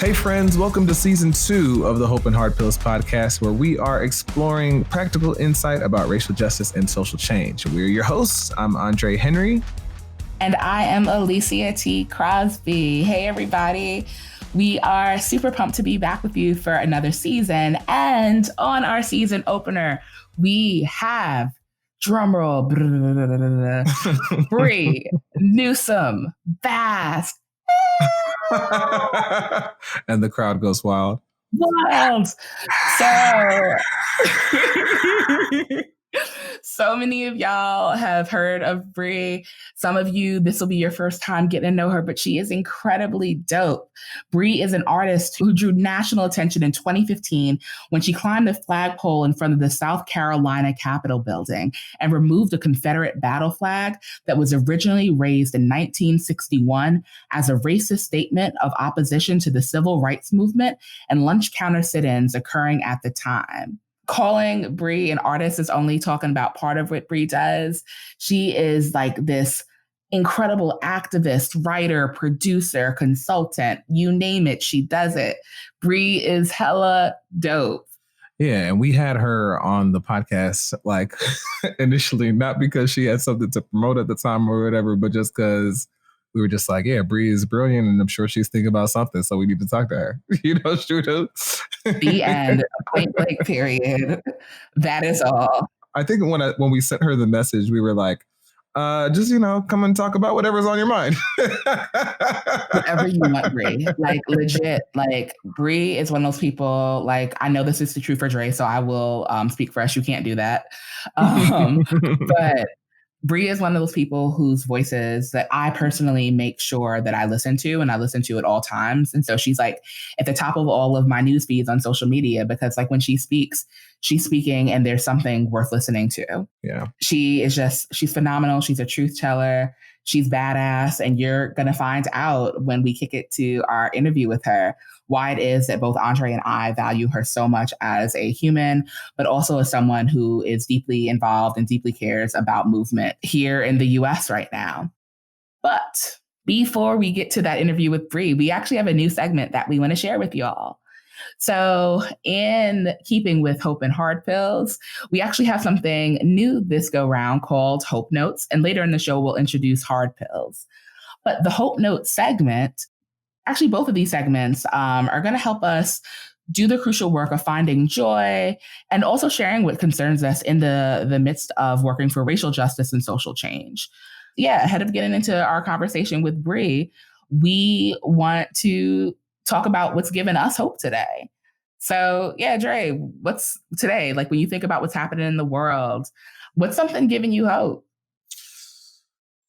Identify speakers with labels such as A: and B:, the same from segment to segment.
A: Hey friends, welcome to season 2 of the Hope and Hard Pills podcast, where we are exploring practical insight about racial justice and social change. We're your hosts. I'm Andre Henry.
B: And I am Alicia T. Crosby. Hey everybody. We are super pumped to be back with you for another season. And on our season opener, we have, drumroll, Bree Newsome, Bass.
A: And the crowd goes wild.
B: Wild. So many of y'all have heard of Bree. Some of you, this will be your first time getting to know her, but she is incredibly dope. Bree is an artist who drew national attention in 2015 when she climbed the flagpole in front of the South Carolina Capitol building and removed a Confederate battle flag that was originally raised in 1961 as a racist statement of opposition to the civil rights movement and lunch counter sit-ins occurring at the time. Calling Bree an artist is only talking about part of what Bree does. She is like this incredible activist, writer, producer, consultant, you name it, she does it. Bree is hella dope.
A: Yeah, and we had her on the podcast like initially, not because she had something to promote at the time or whatever, but just because we were just like, yeah, Bree is brilliant, and I'm sure she's thinking about something, so we need to talk to her. Shoot her.
B: The end. Point blank, period. That is all.
A: I think when we sent her the message, we were like, just, come and talk about whatever's on your mind.
B: Whatever you want, Bree. Like, legit. Like, Bree is one of those people, like, I know this is the truth for Dre, so I will speak for us. You can't do that. But Bree is one of those people whose voices that I personally make sure that I listen to, and I listen to at all times. And so she's like at the top of all of my news feeds on social media, because like when she speaks, she's speaking and there's something worth listening to.
A: Yeah.
B: She's phenomenal. She's a truth teller. She's badass. And you're going to find out when we kick it to our interview with her why it is that both Andre and I value her so much as a human, but also as someone who is deeply involved and deeply cares about movement here in the US right now. But before we get to that interview with Bree, we actually have a new segment that we want to share with y'all. So in keeping with Hope and Hard Pills, we actually have something new this go round called Hope Notes. And later in the show, we'll introduce Hard Pills. But the Hope Notes segment, actually both of these segments are going to help us do the crucial work of finding joy and also sharing what concerns us in the midst of working for racial justice and social change. Yeah, ahead of getting into our conversation with Bree, we want to talk about what's given us hope today. So yeah, Dre, what's today? Like when you think about what's happening in the world, what's something giving you hope?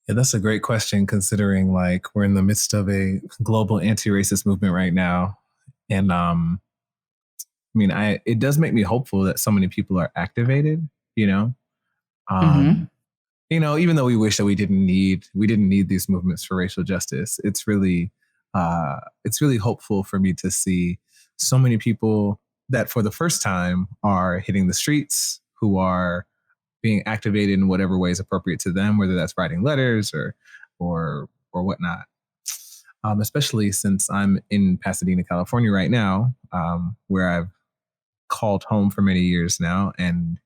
A: Yeah, that's a great question, considering like we're in the midst of a global anti-racist movement right now. And it does make me hopeful that so many people are activated, even though we wish that we didn't need these movements for racial justice. It's really hopeful for me to see so many people that for the first time are hitting the streets, who are being activated in whatever way is appropriate to them, whether that's writing letters or whatnot. Especially since I'm in Pasadena, California right now, where I've called home for many years now. And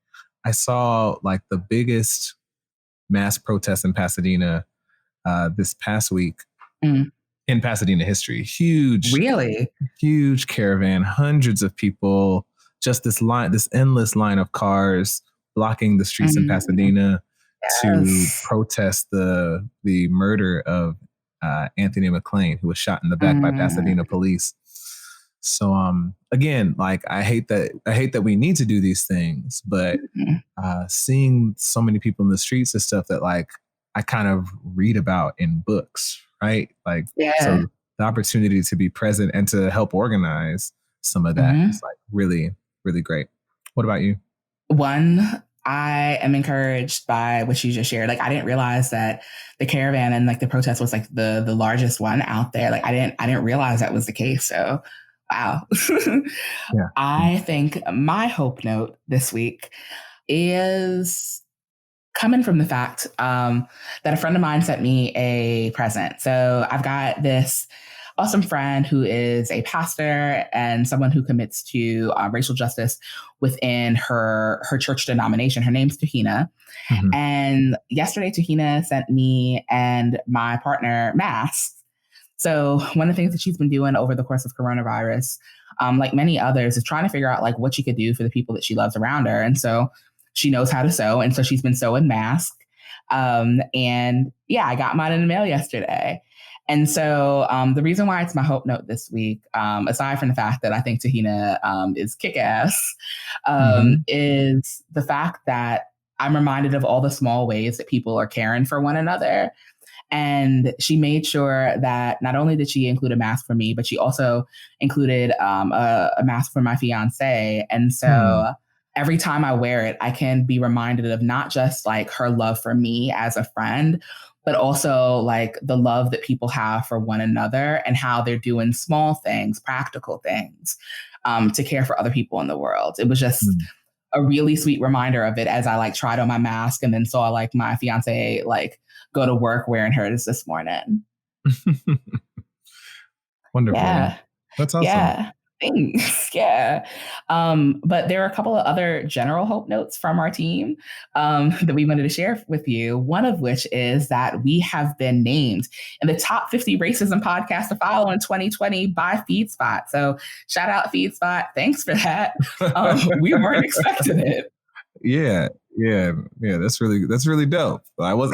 A: I saw like the biggest mass protest in Pasadena this past week in Pasadena history. Huge caravan, hundreds of people, just this endless line of cars blocking the streets in Pasadena to protest the murder of Anthony McLean, who was shot in the back by Pasadena police. So again, like I hate that we need to do these things, but seeing so many people in the streets is stuff that like I kind of read about in books, right? Like so the opportunity to be present and to help organize some of that is like really, really great. What about you?
B: One, I am encouraged by what you just shared. Like, I didn't realize that the caravan and like the protest was like the largest one out there. Like, I didn't realize that was the case. So, wow. Yeah. I think my hope note this week is coming from the fact that a friend of mine sent me a present. So I've got this awesome friend who is a pastor and someone who commits to racial justice within her church denomination. Her name's Tahina. Mm-hmm. And yesterday, Tahina sent me and my partner masks. So one of the things that she's been doing over the course of coronavirus, like many others, is trying to figure out like what she could do for the people that she loves around her. And so she knows how to sew. And so she's been sewing masks. And yeah, I got mine in the mail yesterday. And so the reason why it's my hope note this week, aside from the fact that I think Tahina is kick-ass, is the fact that I'm reminded of all the small ways that people are caring for one another. And she made sure that not only did she include a mask for me, but she also included a mask for my fiance. And so every time I wear it, I can be reminded of not just like her love for me as a friend, but also like the love that people have for one another and how they're doing small things, practical things to care for other people in the world. It was just a really sweet reminder of it as I like tried on my mask and then saw like my fiance like go to work wearing hers this morning.
A: Wonderful.
B: Yeah.
A: That's awesome.
B: Yeah. Thanks. Yeah. But there are a couple of other general hope notes from our team that we wanted to share with you. One of which is that we have been named in the top 50 racism podcasts to follow in 2020 by FeedSpot. So shout out FeedSpot. Thanks for that. We weren't expecting it.
A: Yeah. That's really dope. I was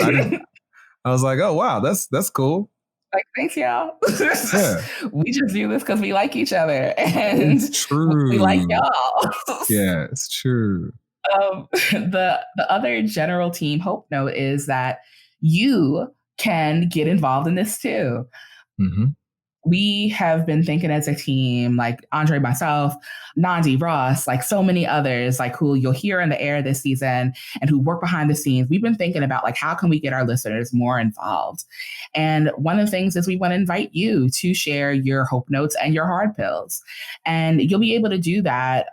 A: like, oh wow, that's cool.
B: Like, thanks, y'all. Yeah. We just do this because we like each other. And
A: it's true.
B: We like y'all.
A: Yeah, it's true.
B: The other general team hope note is that you can get involved in this too. Mm-hmm. We have been thinking as a team, like Andre, myself, Nandi, Ross, like so many others, like who you'll hear in the air this season and who work behind the scenes. We've been thinking about like, how can we get our listeners more involved? And one of the things is we want to invite you to share your hope notes and your hard pills. And you'll be able to do that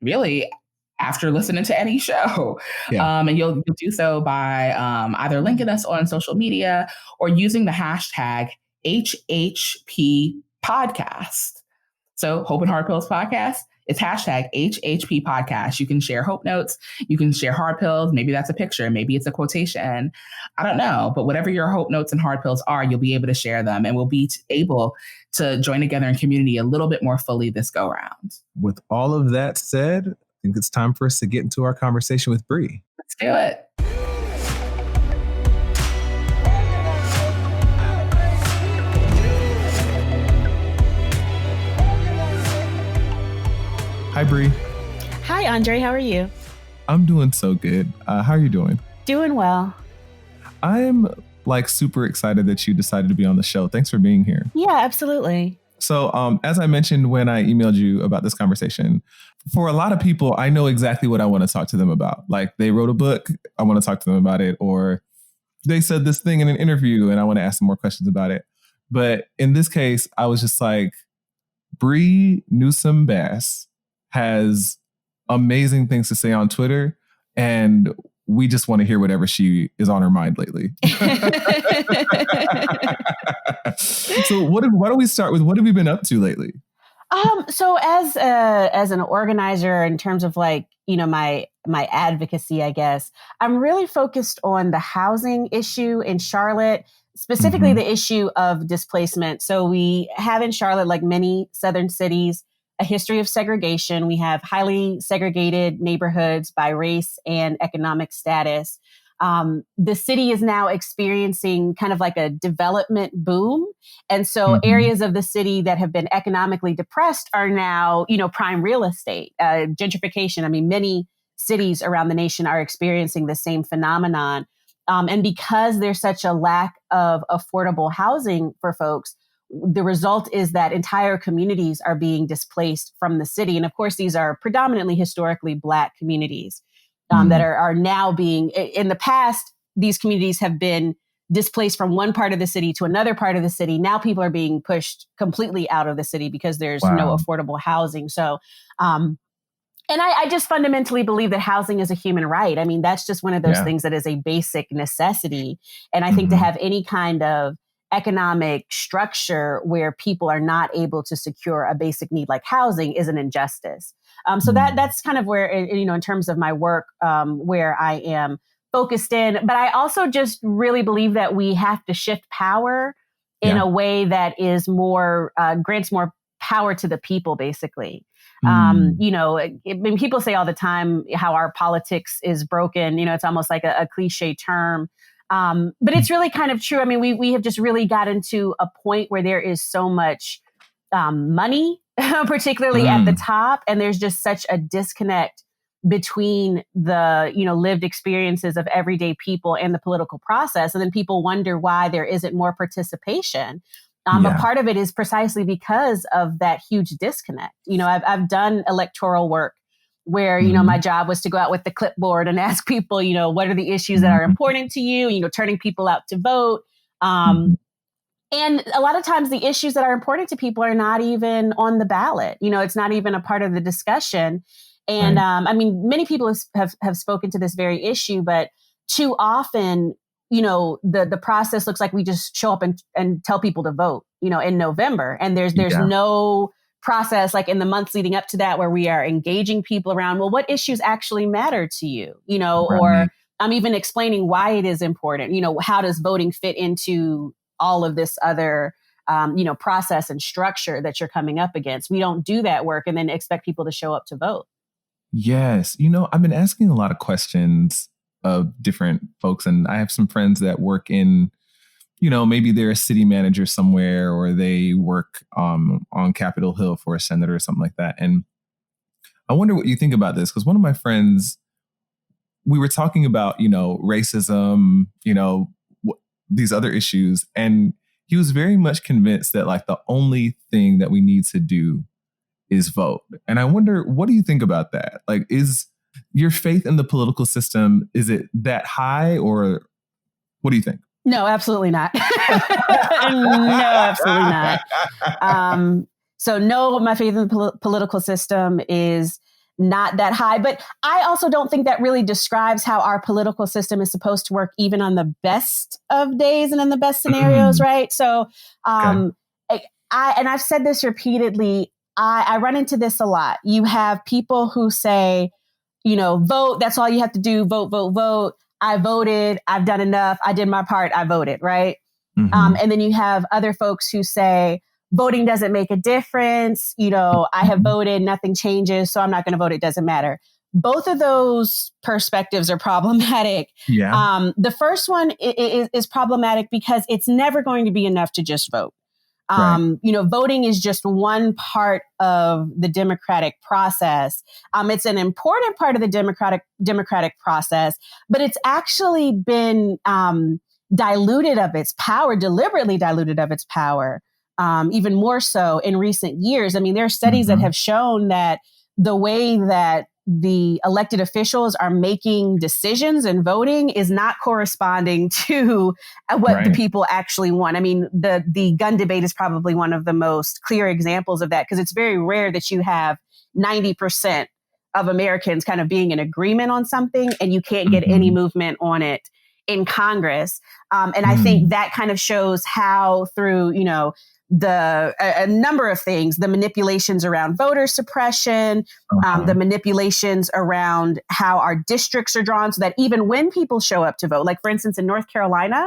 B: really after listening to any show. Yeah. And you'll do so by either linking us on social media or using the hashtag HHP podcast. So Hope and Hard Pills podcast, it's hashtag HHP podcast. You can share hope notes. You can share hard pills. Maybe that's a picture. Maybe it's a quotation. I don't know. But whatever your hope notes and hard pills are, you'll be able to share them and we'll be able to join together in community a little bit more fully this go round.
A: With all of that said, I think it's time for us to get into our conversation with Bree.
B: Let's do it.
A: Hi, Bree.
C: Hi, Andre. How are you?
A: I'm doing so good. How are you doing?
C: Doing well.
A: I'm like super excited that you decided to be on the show. Thanks for being here.
C: Yeah, absolutely.
A: So as I mentioned when I emailed you about this conversation, for a lot of people, I know exactly what I want to talk to them about. Like they wrote a book, I want to talk to them about it, or they said this thing in an interview and I want to ask them more questions about it. But in this case, I was just like, Bree Newsome Bass has amazing things to say on Twitter, and we just want to hear whatever she is on her mind lately. So why don't we start with what have you been up to lately?
C: So as an organizer, in terms of like, you know, my advocacy, I guess, I'm really focused on the housing issue in Charlotte, specifically the issue of displacement. So we have in Charlotte, like many southern cities, a history of segregation. We have highly segregated neighborhoods by race and economic status. The city is now experiencing kind of like a development boom. And so areas of the city that have been economically depressed are now, you know, prime real estate, gentrification. I mean, many cities around the nation are experiencing the same phenomenon. And because there's such a lack of affordable housing for folks, the result is that entire communities are being displaced from the city. And of course, these are predominantly historically Black communities that are now being, in the past, these communities have been displaced from one part of the city to another part of the city. Now people are being pushed completely out of the city because there's no affordable housing. So, and I just fundamentally believe that housing is a human right. I mean, that's just one of those things that is a basic necessity. And I think to have any kind of economic structure where people are not able to secure a basic need like housing is an injustice. So that's kind of where, in terms of my work, where I am focused in. But I also just really believe that we have to shift power in a way that is more, grants more power to the people, basically. People say all the time how our politics is broken. It's almost like a cliche term. But it's really kind of true. I mean, we have just really gotten to a point where there is so much money, particularly at the top. And there's just such a disconnect between the, lived experiences of everyday people and the political process. And then people wonder why there isn't more participation. But part of it is precisely because of that huge disconnect. I've done electoral work where, my job was to go out with the clipboard and ask people, what are the issues that are important to you, turning people out to vote. And a lot of times the issues that are important to people are not even on the ballot. It's not even a part of the discussion. And many people have spoken to this very issue, but too often, the process looks like we just show up and tell people to vote, in November. And there's no process like in the months leading up to that where we are engaging people around, well, what issues actually matter to you, or I'm even explaining why it is important. How does voting fit into all of this other, process and structure that you're coming up against? We don't do that work and then expect people to show up to vote.
A: Yes. I've been asking a lot of questions of different folks, and I have some friends that work in, maybe they're a city manager somewhere, or they work on Capitol Hill for a senator or something like that. And I wonder what you think about this, because one of my friends, we were talking about, racism, these other issues. And he was very much convinced that like the only thing that we need to do is vote. And I wonder, what do you think about that? Like, is your faith in the political system, is it that high, or what do you think?
C: No, absolutely not. No, absolutely not. So no, my faith in the political system is not that high. But I also don't think that really describes how our political system is supposed to work, even on the best of days and in the best scenarios, right? So I've said this repeatedly, I run into this a lot. You have people who say, vote, that's all you have to do, vote, vote, vote. I voted, I've done enough, I did my part, I voted, right? And then you have other folks who say, voting doesn't make a difference, I have voted, nothing changes, so I'm not going to vote, it doesn't matter. Both of those perspectives are problematic. Yeah. The first one is problematic because it's never going to be enough to just vote. Voting is just one part of the democratic process. It's an important part of the democratic process, but it's actually been diluted of its power, deliberately diluted of its power, even more so in recent years. I mean, there are studies that have shown that the way that the elected officials are making decisions and voting is not corresponding to what the people actually want. I mean, the gun debate is probably one of the most clear examples of that, because it's very rare that you have 90% of Americans kind of being in agreement on something and you can't get any movement on it in Congress. And I think that kind of shows how through, a number of things, the manipulations around voter suppression, the manipulations around how our districts are drawn, so that even when people show up to vote, like for instance, in North Carolina,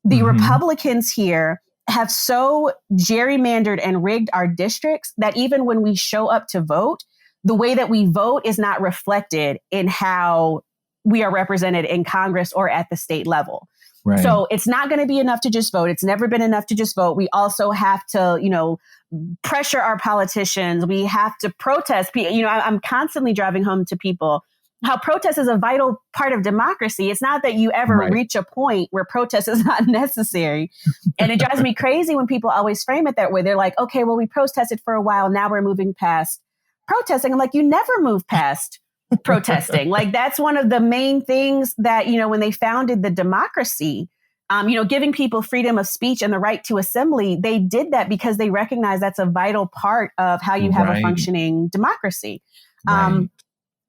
C: the Republicans here have so gerrymandered and rigged our districts that even when we show up to vote, the way that we vote is not reflected in how we are represented in Congress or at the state level. Right. So it's not going to be enough to just vote. It's never been enough to just vote. We also have to, pressure our politicians. We have to protest. I'm constantly driving home to people how protest is a vital part of democracy. It's not that you ever reach a point where protest is not necessary. And it drives me crazy when people always frame it that way. They're like, okay, well, we protested for a while. Now we're moving past protesting. I'm like, you never move past protesting. Like, that's one of the main things that, when they founded the democracy, giving people freedom of speech and the right to assembly, they did that because they recognize that's a vital part of how you have a functioning democracy.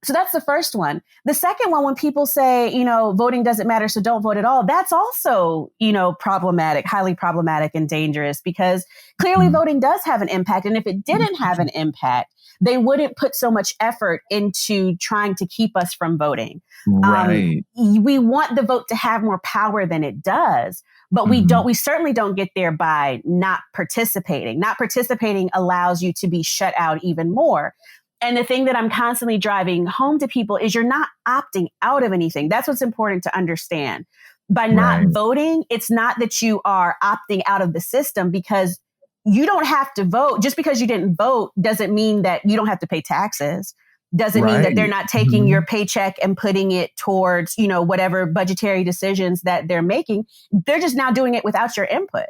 C: So that's the first one. The second one, when people say, voting doesn't matter, so don't vote at all, that's also, problematic, highly problematic and dangerous, because clearly voting does have an impact. And if it didn't have an impact, they wouldn't put so much effort into trying to keep us from voting.
A: Right.
C: We want the vote to have more power than it does, but we certainly don't get there by not participating. Not participating allows you to be shut out even more. And the thing that I'm constantly driving home to people is you're not opting out of anything. That's what's important to understand. By not voting, it's not that you are opting out of the system, because you don't have to vote. Just because you didn't vote doesn't mean that you don't have to pay taxes. Doesn't mean that they're not taking your paycheck and putting it towards, whatever budgetary decisions that they're making. They're just now doing it without your input.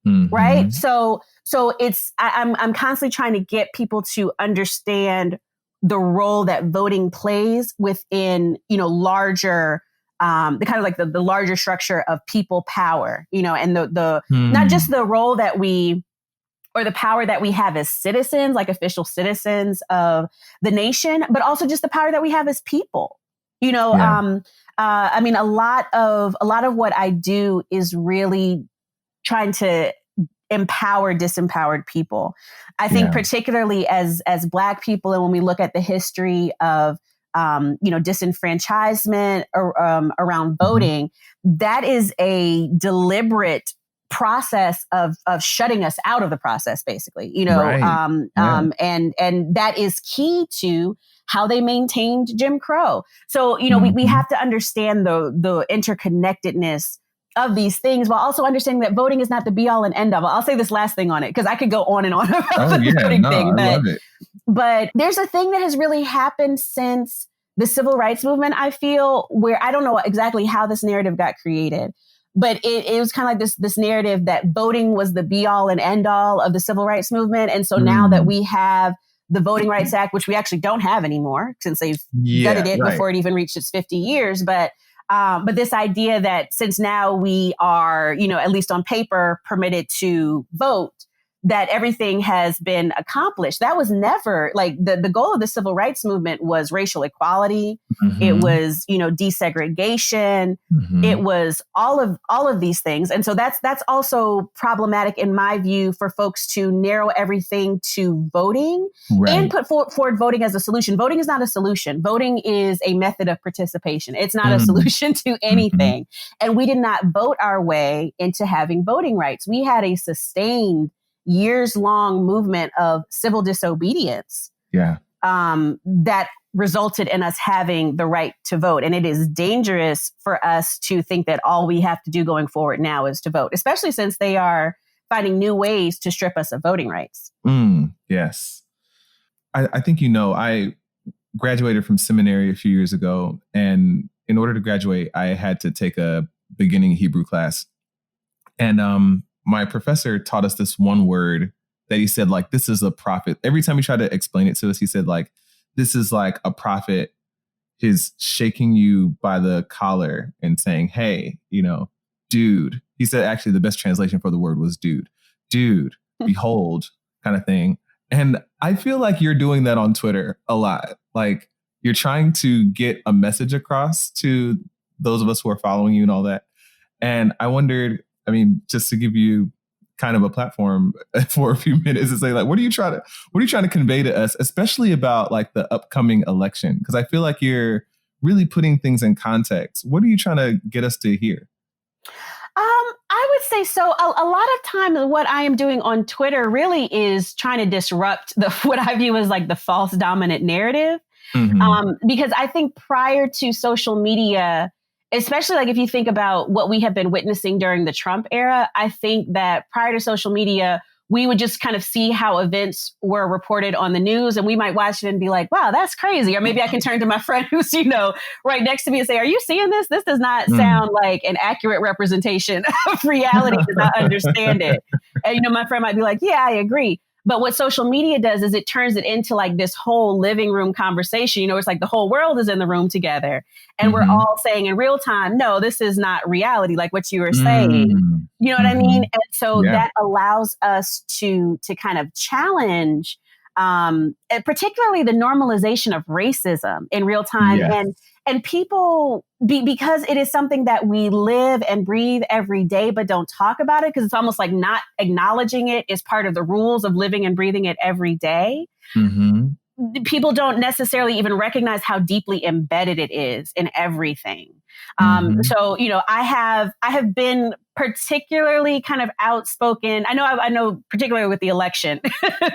C: Right. So I'm constantly trying to get people to understand the role that voting plays within, larger, the kind of like the larger structure of people power, and the not just the role that we, or the power that we have as citizens, like official citizens of the nation, but also just the power that we have as people. I mean, a lot of what I do is really trying to empower disempowered people. I think particularly as Black people, and when we look at the history of disenfranchisement around voting, that is a deliberate process of shutting us out of the process, basically. And that is key to how they maintained Jim Crow. So we have to understand the interconnectedness of these things, while also understanding that voting is not the be all and end all. I'll say this last thing on it, because I could go on and on about the voting thing.
A: I love it.
C: But there's a thing that has really happened since the civil rights movement, I feel, where I don't know exactly how this narrative got created, but it was kind of like this narrative that voting was the be all and end all of the civil rights movement. And so now that we have the Voting Rights Act, which we actually don't have anymore since they've gutted it before it even reached its 50 years. But this idea that since now we are, at least on paper, permitted to vote, that everything has been accomplished. That was never like the goal of the civil rights movement was racial equality. It was, desegregation. It was all of these things. And so that's also problematic in my view for folks to narrow everything to voting and put forward voting as a solution. Voting is not a solution. Voting is a method of participation. It's not a solution to anything. And we did not vote our way into having voting rights. We had a sustained years-long movement of civil disobedience that resulted in us having the right to vote. And it is dangerous for us to think that all we have to do going forward now is to vote, especially since they are finding new ways to strip us of voting rights.
A: Yes. I think, I graduated from seminary a few years ago. And in order to graduate, I had to take a beginning Hebrew class. And my professor taught us this one word that he said, like, this is a prophet. Every time he tried to explain it to us, he said, like, this is like a prophet is shaking you by the collar and saying, hey, dude. He said, actually, the best translation for the word was dude, behold, kind of thing. And I feel like you're doing that on Twitter a lot. Like, you're trying to get a message across to those of us who are following you and all that. And I wondered, just to give you kind of a platform for a few minutes to say, like, what are you trying to convey to us, especially about like the upcoming election? Because I feel like you're really putting things in context. What are you trying to get us to hear?
C: I would say so. A lot of time, what I am doing on Twitter really is trying to disrupt what I view as like the false dominant narrative. Because I think prior to social media, especially like if you think about what we have been witnessing during the Trump era, I think that prior to social media, we would just kind of see how events were reported on the news, and we might watch it and be like, wow, that's crazy. Or maybe I can turn to my friend who's, right next to me and say, are you seeing this? This does not sound like an accurate representation of reality as I understand it. And, my friend might be like, yeah, I agree. But what social media does is it turns it into like this whole living room conversation. It's like the whole world is in the room together and we're all saying in real time, no, this is not reality, like what you were saying. You know what I mean? And so that allows us to kind of challenge and particularly the normalization of racism in real time.
A: Yes.
C: And people, because it is something that we live and breathe every day, but don't talk about it because it's almost like not acknowledging it is part of the rules of living and breathing it every day.
A: Mm-hmm.
C: People don't necessarily even recognize how deeply embedded it is in everything. So, I have been particularly kind of outspoken. I know particularly with the election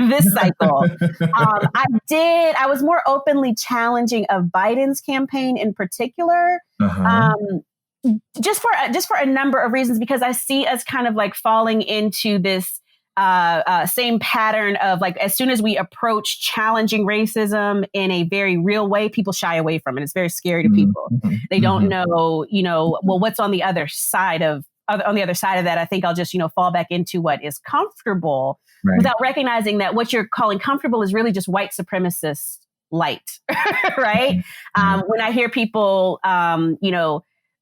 C: this cycle. I was more openly challenging of Biden's campaign in particular. Just for a number of reasons, because I see us kind of like falling into this same pattern of like, as soon as we approach challenging racism in a very real way, people shy away from it. It's very scary to people. They don't know, well, what's on the other side of that. I think I'll just, fall back into what is comfortable without recognizing that what you're calling comfortable is really just white supremacist light, right? When I hear people,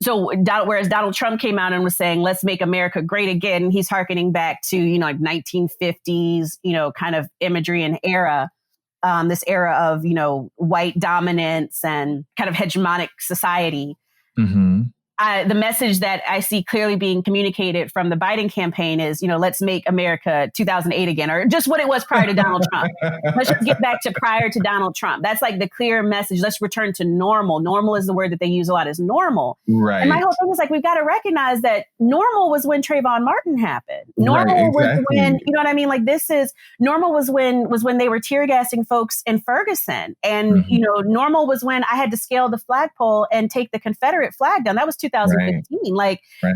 C: whereas Donald Trump came out and was saying, let's make America great again, he's hearkening back to, like 1950s, kind of imagery and era, this era of, white dominance and kind of hegemonic society. The message that I see clearly being communicated from the Biden campaign is, let's make America 2008 again, or just what it was prior to Donald Trump. Let's just get back to prior to Donald Trump. That's like the clear message. Let's return to normal. Normal is the word that they use a lot, is normal.
A: Right.
C: And my whole thing is like, we've got to recognize that normal was when Trayvon Martin happened. Normal was when, you know what I mean? Like normal was when they were tear gassing folks in Ferguson. And, normal was when I had to scale the flagpole and take the Confederate flag down. That was 2015.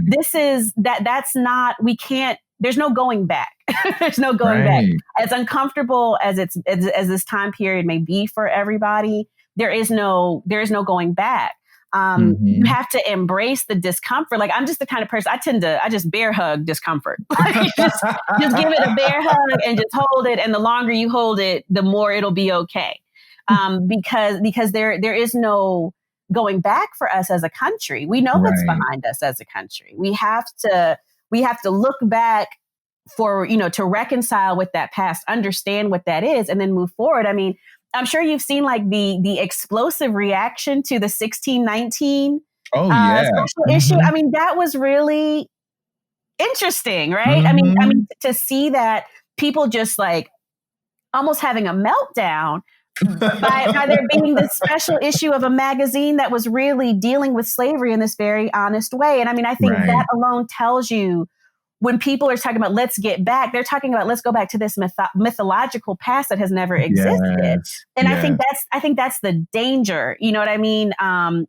C: This is that's not, we can't, there's no going back. There's no going back. As uncomfortable as as this time period may be for everybody, there is no going back. You have to embrace the discomfort. Like, I'm just the kind of person, I just bear hug discomfort. just give it a bear hug and just hold it. And the longer you hold it, the more it'll be okay. Because there is no going back for us as a country. We know what's behind us as a country. We have to look back for, to reconcile with that past, understand what that is, and then move forward. I mean, I'm sure you've seen like the explosive reaction to the 1619 special issue. I mean, that was really interesting, right? I mean, to see that people just like almost having a meltdown by there being this special issue of a magazine that was really dealing with slavery in this very honest way. And I mean, I think that alone tells you, when people are talking about let's get back, they're talking about let's go back to this mythological past that has never existed. And I think that's the danger, you know what I mean?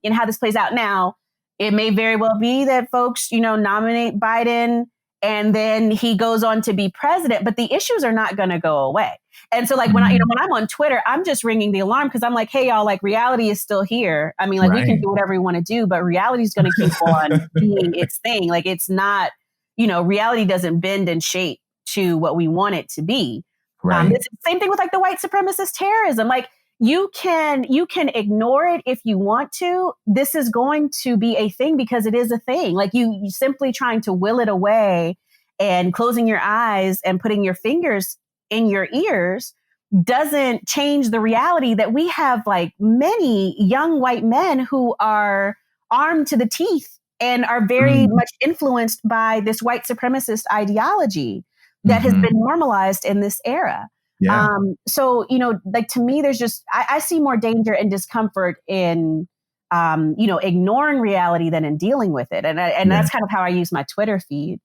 C: In how this plays out now. It may very well be that folks, nominate Biden and then he goes on to be president, but the issues are not going to go away. And so like when I'm on Twitter, I'm just ringing the alarm because I'm like, hey, y'all, like reality is still here. I mean, like we can do whatever we want to do, but reality is going to keep on being its thing. Like it's not, reality doesn't bend and shape to what we want it to be. It's the same thing with like the white supremacist terrorism. Like you can ignore it if you want to. This is going to be a thing because it is a thing. Like you simply trying to will it away and closing your eyes and putting your fingers in your ears doesn't change the reality that we have like many young white men who are armed to the teeth and are very much influenced by this white supremacist ideology that has been normalized in this era. So, like to me, there's just, I see more danger and discomfort in, ignoring reality than in dealing with it. And that's kind of how I use my Twitter feed.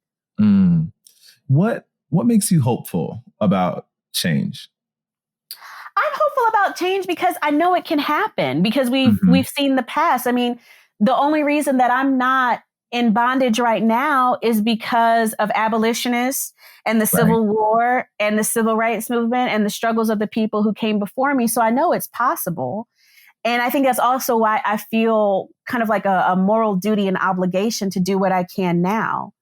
A: What makes you hopeful about change?
C: I'm hopeful about change because I know it can happen because we've seen the past. I mean, the only reason that I'm not in bondage right now is because of abolitionists and the Civil War and the civil rights movement and the struggles of the people who came before me. So I know it's possible. And I think that's also why I feel kind of like a moral duty and obligation to do what I can now,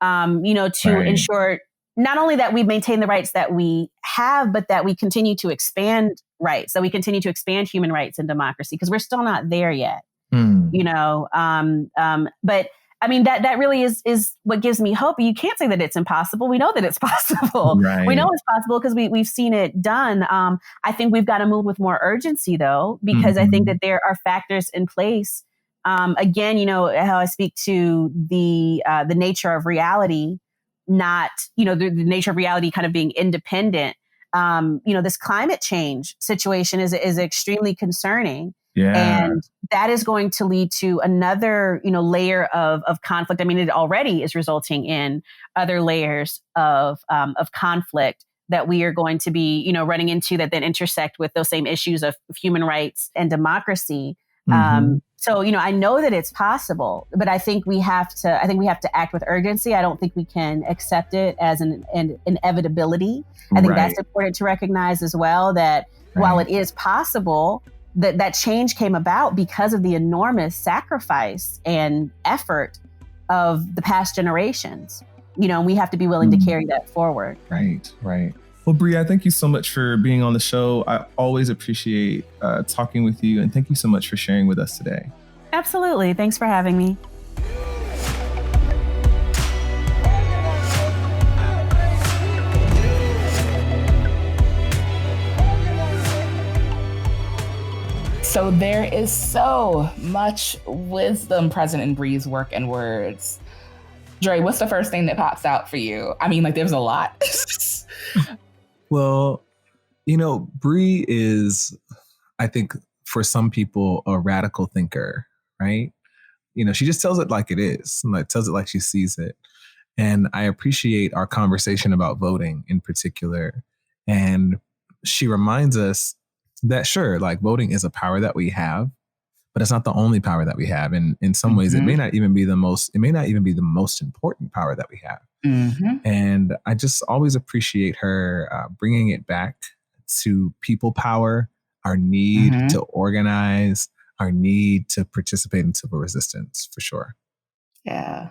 C: to ensure not only that we maintain the rights that we have, but that we continue to expand rights, that we continue to expand human rights and democracy, because we're still not there yet. But I mean, that really is what gives me hope. You can't say that it's impossible. We know that it's possible.
A: Right.
C: We know it's possible because we've seen it done. I think we've got to move with more urgency, though, because I think that there are factors in place. Again, how I speak to the nature of reality, not, the nature of reality kind of being independent. This climate change situation is extremely concerning.
A: Yeah.
C: And that is going to lead to another, layer of conflict. I mean, it already is resulting in other layers of conflict that we are going to be, running into that then intersect with those same issues of human rights and democracy. So, I know that it's possible, but I think we have to act with urgency. I don't think we can accept it as an inevitability. I think that's important to recognize as well, that while it is possible, that change came about because of the enormous sacrifice and effort of the past generations. We have to be willing to carry that forward.
A: Right. Well, Bree, I thank you so much for being on the show. I always appreciate talking with you, and thank you so much for sharing with us today.
C: Absolutely. Thanks for having me.
B: So there is so much wisdom present in Bree's work and words. Dre, what's the first thing that pops out for you? I mean, there's a lot.
A: Well, Bree is, I think, for some people, a radical thinker, right? She just tells it like it is, tells it like she sees it. And I appreciate our conversation about voting in particular. And she reminds us that, sure, voting is a power that we have, but it's not the only power that we have. And in some ways, it may not even be the most important power that we have. And I just always appreciate her bringing it back to people power, our need to organize, our need to participate in civil resistance, for sure.
B: Yeah.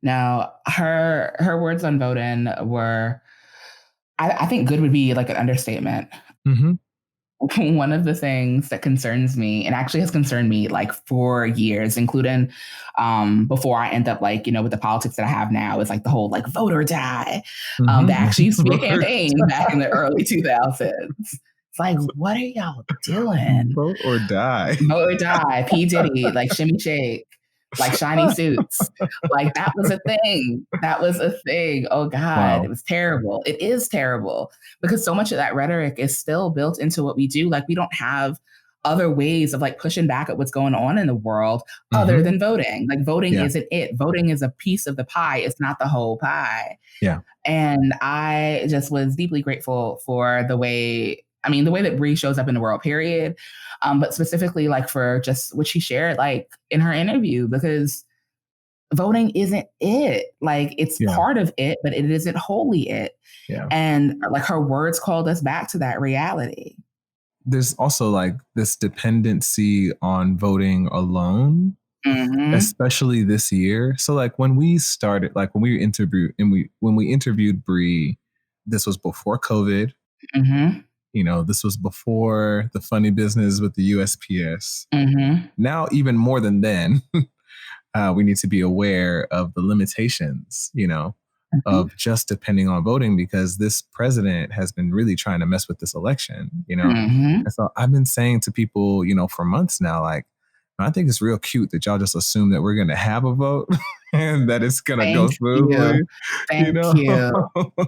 B: Now, her words on voting were, I think good would be an understatement. One of the things that concerns me, and actually has concerned me for years, including before I end up with the politics that I have now, is the whole vote or die. That actually used to be a campaign back in the early 2000s. It's what are y'all doing?
A: Vote or die.
B: Vote or die. P. Diddy, shimmy shake. Shiny suits. That was a thing. That was a thing. Oh God, wow. It was terrible. It is terrible because so much of that rhetoric is still built into what we do. We don't have other ways of pushing back at what's going on in the world other than voting. Voting isn't it. Voting is a piece of the pie. It's not the whole pie.
A: Yeah.
B: And I just was deeply grateful for the way that Bree shows up in the world, period. But specifically for just what she shared, in her interview, because voting isn't it. It's part of it, but it isn't wholly it.
A: Yeah.
B: And her words called us back to that reality.
A: There's also this dependency on voting alone, especially this year. So when we started, when we interviewed Bree, this was before COVID. This was before the funny business with the USPS. Now, even more than then, we need to be aware of the limitations, of just depending on voting, because this president has been really trying to mess with this election, And so I've been saying to people, for months now, I think it's real cute that y'all just assume that we're going to have a vote and that it's going to go smoothly.
B: Thank you. Or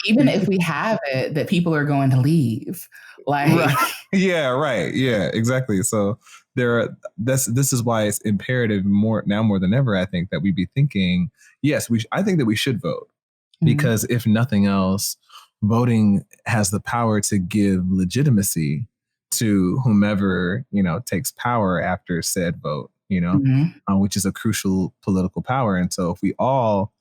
B: even if we have it, that people are going to leave.
A: Right. Yeah, right. Yeah, exactly. So this is why it's imperative more than ever, I think, that we be thinking, yes, I think that we should vote, because if nothing else, voting has the power to give legitimacy to whomever, takes power after said vote, which is a crucial political power. And so if we all,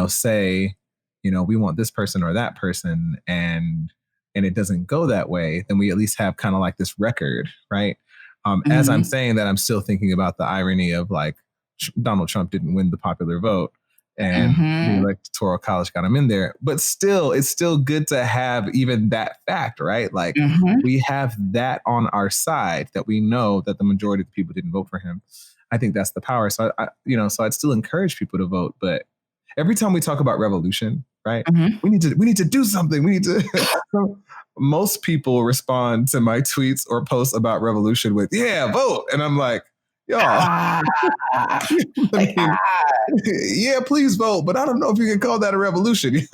A: say, we want this person or that person, and it doesn't go that way, then we at least have kind of this record, right? As I'm saying that, I'm still thinking about the irony of Donald Trump didn't win the popular vote, and the Electoral College got him in there. But still, it's still good to have even that fact, right? We have that on our side, that we know that the majority of the people didn't vote for him. I think that's the power. So so I'd still encourage people to vote. But every time we talk about revolution, right?
B: Mm-hmm.
A: We need to do something. We need to. Most people respond to my tweets or posts about revolution with, yeah, vote. And I'm like, y'all, yeah, please vote. But I don't know if you can call that a revolution.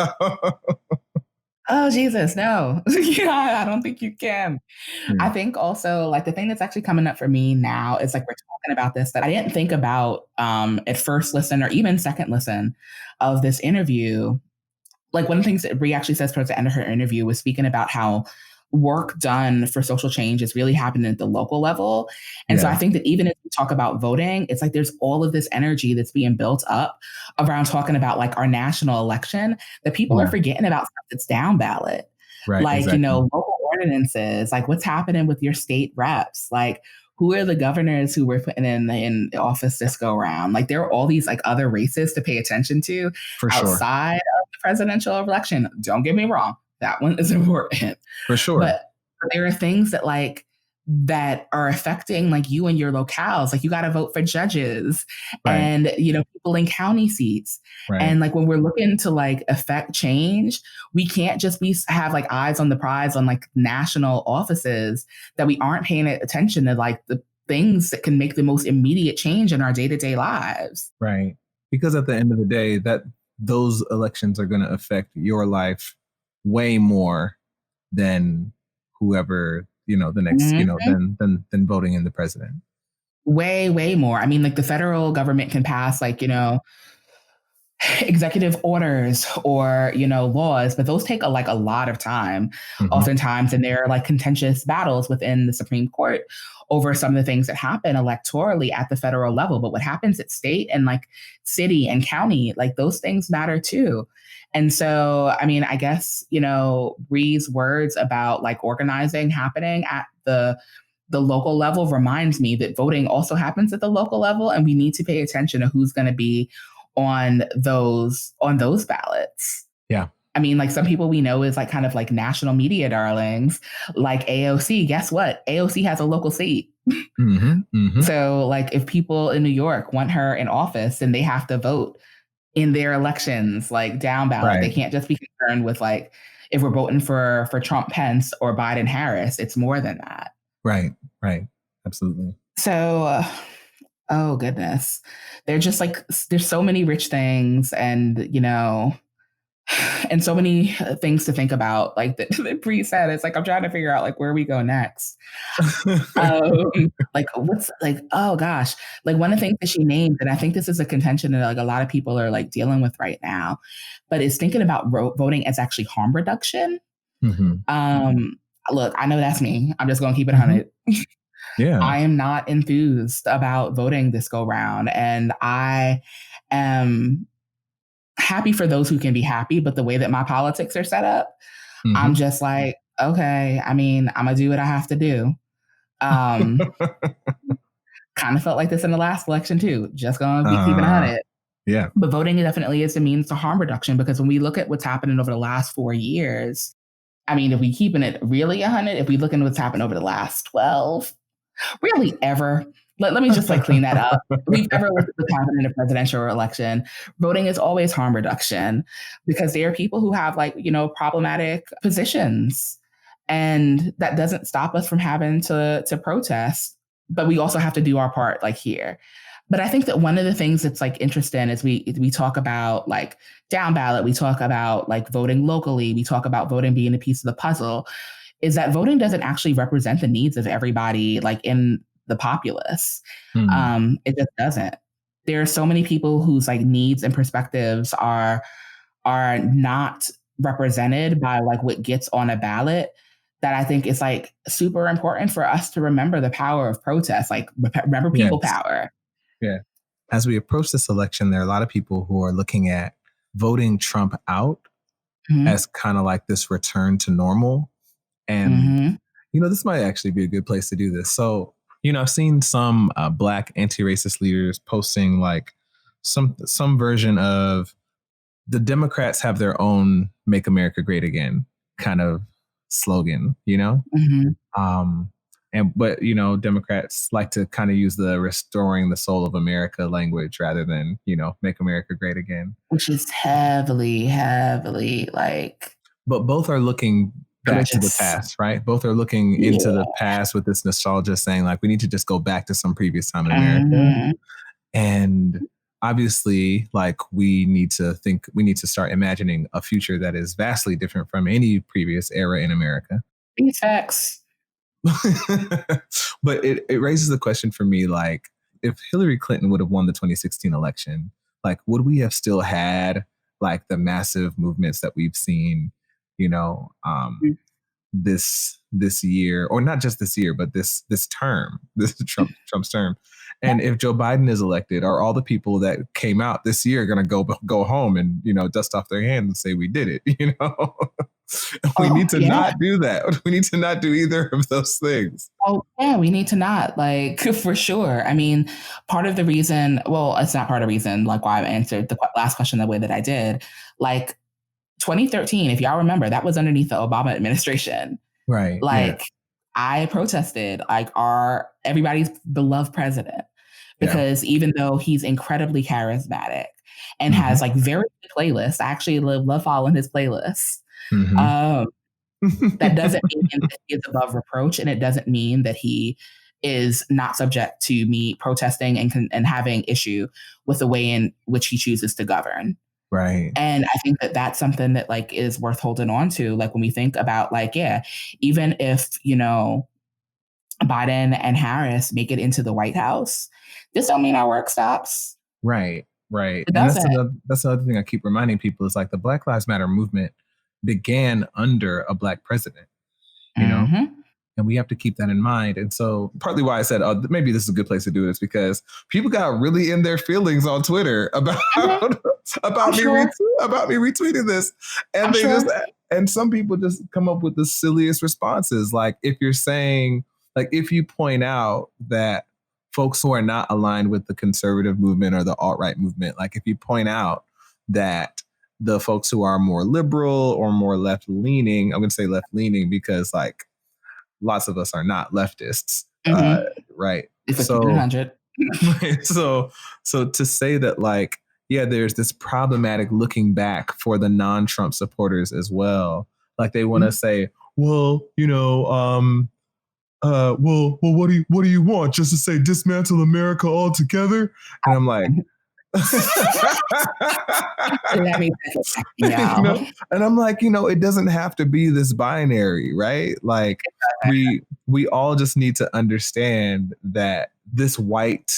B: Oh, Jesus, no. Yeah, I don't think you can. I think also like the thing that's actually coming up for me now is like we're talking about this that I didn't think about at first listen or even second listen of this interview. Like one of the things that Bree actually says towards the end of her interview was speaking about how work done for social change is really happening at the local level. And so I think that even if we talk about voting, it's like there's all of this energy that's being built up around talking about like our national election that people are forgetting about stuff that's down ballot.
A: Right,
B: like,
A: exactly.
B: Local ordinances, like what's happening with your state reps, like who are the governors who we're putting in office this go around? Like there are all these like other races to pay attention to outside of the presidential election. Don't get me wrong. That one is important.
A: For sure.
B: But there are things that like that are affecting like you and your locales. Like you got to vote for judges and, people in county seats. Right. And like when we're looking to like affect change, we can't just have like eyes on the prize on like national offices that we aren't paying attention to like the things that can make the most immediate change in our day-to-day lives.
A: Right. Because at the end of the day, that those elections are going to affect your life way more than whoever, the next, than voting in the president.
B: Way, way more. I mean, like the federal government can pass like, executive orders or, laws, but those take a lot of time oftentimes. And there are like contentious battles within the Supreme Court over some of the things that happen electorally at the federal level. But what happens at state and like city and county, like those things matter too. And so, I mean, I guess, Bree's words about like organizing happening at the local level reminds me that voting also happens at the local level. And we need to pay attention to who's going to be on those ballots.
A: Yeah.
B: I mean, like some people we know is like kind of like national media darlings, like AOC. Guess what? AOC has a local seat. So like if people in New York want her in office, then they have to vote in their elections, like down ballot. Right. They can't just be concerned with like, if we're voting for Trump, Pence or Biden, Harris, it's more than that.
A: Right. Absolutely.
B: So, oh goodness. They're just like, there's so many rich things and, and so many things to think about. Like that Bree said, it's like, I'm trying to figure out like where we go next. Like what's like, oh gosh, like one of the things that she named, and I think this is a contention that like a lot of people are like dealing with right now, but is thinking about voting as actually harm reduction. Look, I know that's me. I'm just going to keep it 100.
A: Yeah.
B: I am not enthused about voting this go round. And I am happy for those who can be happy, but the way that my politics are set up, I'm just like, okay, I mean, I'm going to do what I have to do. Kind of felt like this in the last election too. Just going to be keeping on it.
A: Yeah.
B: But voting definitely is a means to harm reduction because when we look at what's happening over the last 4 years, I mean, if we keeping it really 100, if we look at what's happened over the last 12, really ever, let me just like clean that up. If we've ever looked at what's happened in a presidential election, voting is always harm reduction because there are people who have like, problematic positions and that doesn't stop us from having to protest, but we also have to do our part like here. But I think that one of the things that's like interesting is we talk about like down ballot, we talk about like voting locally, we talk about voting being a piece of the puzzle, is that voting doesn't actually represent the needs of everybody like in the populace. It just doesn't. There are so many people whose like needs and perspectives are not represented by like what gets on a ballot that I think is like super important for us to remember the power of protest, like remember people power.
A: Yeah. As we approach this election, there are a lot of people who are looking at voting Trump out as kind of like this return to normal. And, this might actually be a good place to do this. So, I've seen some Black anti-racist leaders posting like some version of the Democrats have their own Make America Great Again kind of slogan, But Democrats like to kind of use the restoring the soul of America language rather than, make America great again.
B: Which is heavily like.
A: But both are looking back to the
B: religious.
A: past, right? Both are looking into the past with this nostalgia, saying like, we need to just go back to some previous time in America. And obviously, like, we need to start imagining a future that is vastly different from any previous era in America.
B: These facts.
A: But it raises the question for me, like, if Hillary Clinton would have won the 2016 election, like, would we have still had like the massive movements that we've seen, this year, or not just this year, but this term, this Trump's term? And if Joe Biden is elected, are all the people that came out this year going to go home and, dust off their hands and say, we did it, We need to not do that. We need to not do either of those things.
B: Oh, yeah, we need to not, like, for sure. I mean, part of the reason, well, it's not part of the reason, like, why I answered the last question the way that I did. Like, 2013, if y'all remember, that was underneath the Obama administration.
A: Right.
B: Like, I protested, like, everybody's beloved president, because even though he's incredibly charismatic and has like very good playlists, I actually love following his playlists. That doesn't mean that he is above reproach, and it doesn't mean that he is not subject to me protesting and having issue with the way in which he chooses to govern.
A: Right.
B: And I think that that's something that like is worth holding on to. Like, when we think about like, even if, Biden and Harris make it into the White House, this don't mean our work stops.
A: Right. And that's another thing I keep reminding people is like the Black Lives Matter movement began under a Black president, and we have to keep that in mind. And so partly why I said, maybe this is a good place to do this, because people got really in their feelings on Twitter about me retweeting this. And and some people just come up with the silliest responses. Like, if you're saying, like, if you point out that folks who are not aligned with the conservative movement or the alt-right movement, like if you point out that the folks who are more liberal or more left-leaning, I'm going to say left-leaning because like lots of us are not leftists, right? So to say that like, there's this problematic looking back for the non-Trump supporters as well. Like they want to say, well, what do you want? Just to say dismantle America altogether? And I'm like,
B: let me
A: and I'm like, it doesn't have to be this binary, right? Like we all just need to understand that this white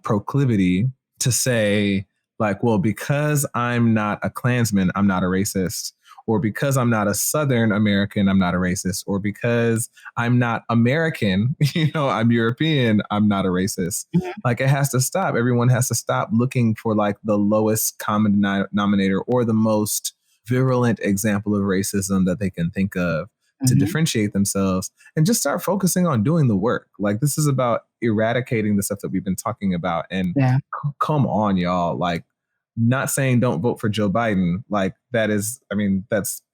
A: proclivity to say like, well, because I'm not a Klansman, I'm not a racist. Or because I'm not a Southern American, I'm not a racist. Or because I'm not American, I'm European, I'm not a racist. Like, it has to stop. Everyone has to stop looking for like the lowest common denominator or the most virulent example of racism that they can think of to differentiate themselves, and just start focusing on doing the work. Like, this is about eradicating the stuff that we've been talking about. And come on, y'all, like, not saying don't vote for Joe Biden. Like that's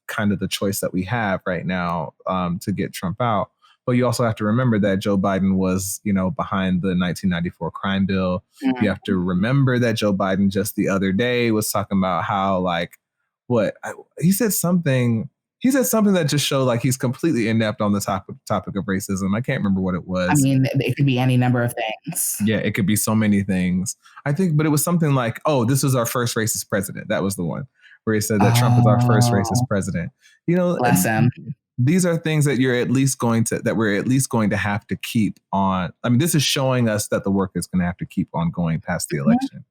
A: kind of the choice that we have right now to get Trump out. But you also have to remember that Joe Biden was, behind the 1994 crime bill. You have to remember that Joe Biden just the other day was talking about how like, he said something that just showed like he's completely inept on the topic of racism. I can't remember what it was.
B: I mean, it could be any number of things.
A: Yeah, it could be so many things. I think, but it was something like, this was our first racist president. That was the one where he said that Trump was our first racist president.
B: Bless him.
A: These are things that we're at least going to have to keep on. I mean, this is showing us that the work is going to have to keep on going past the election.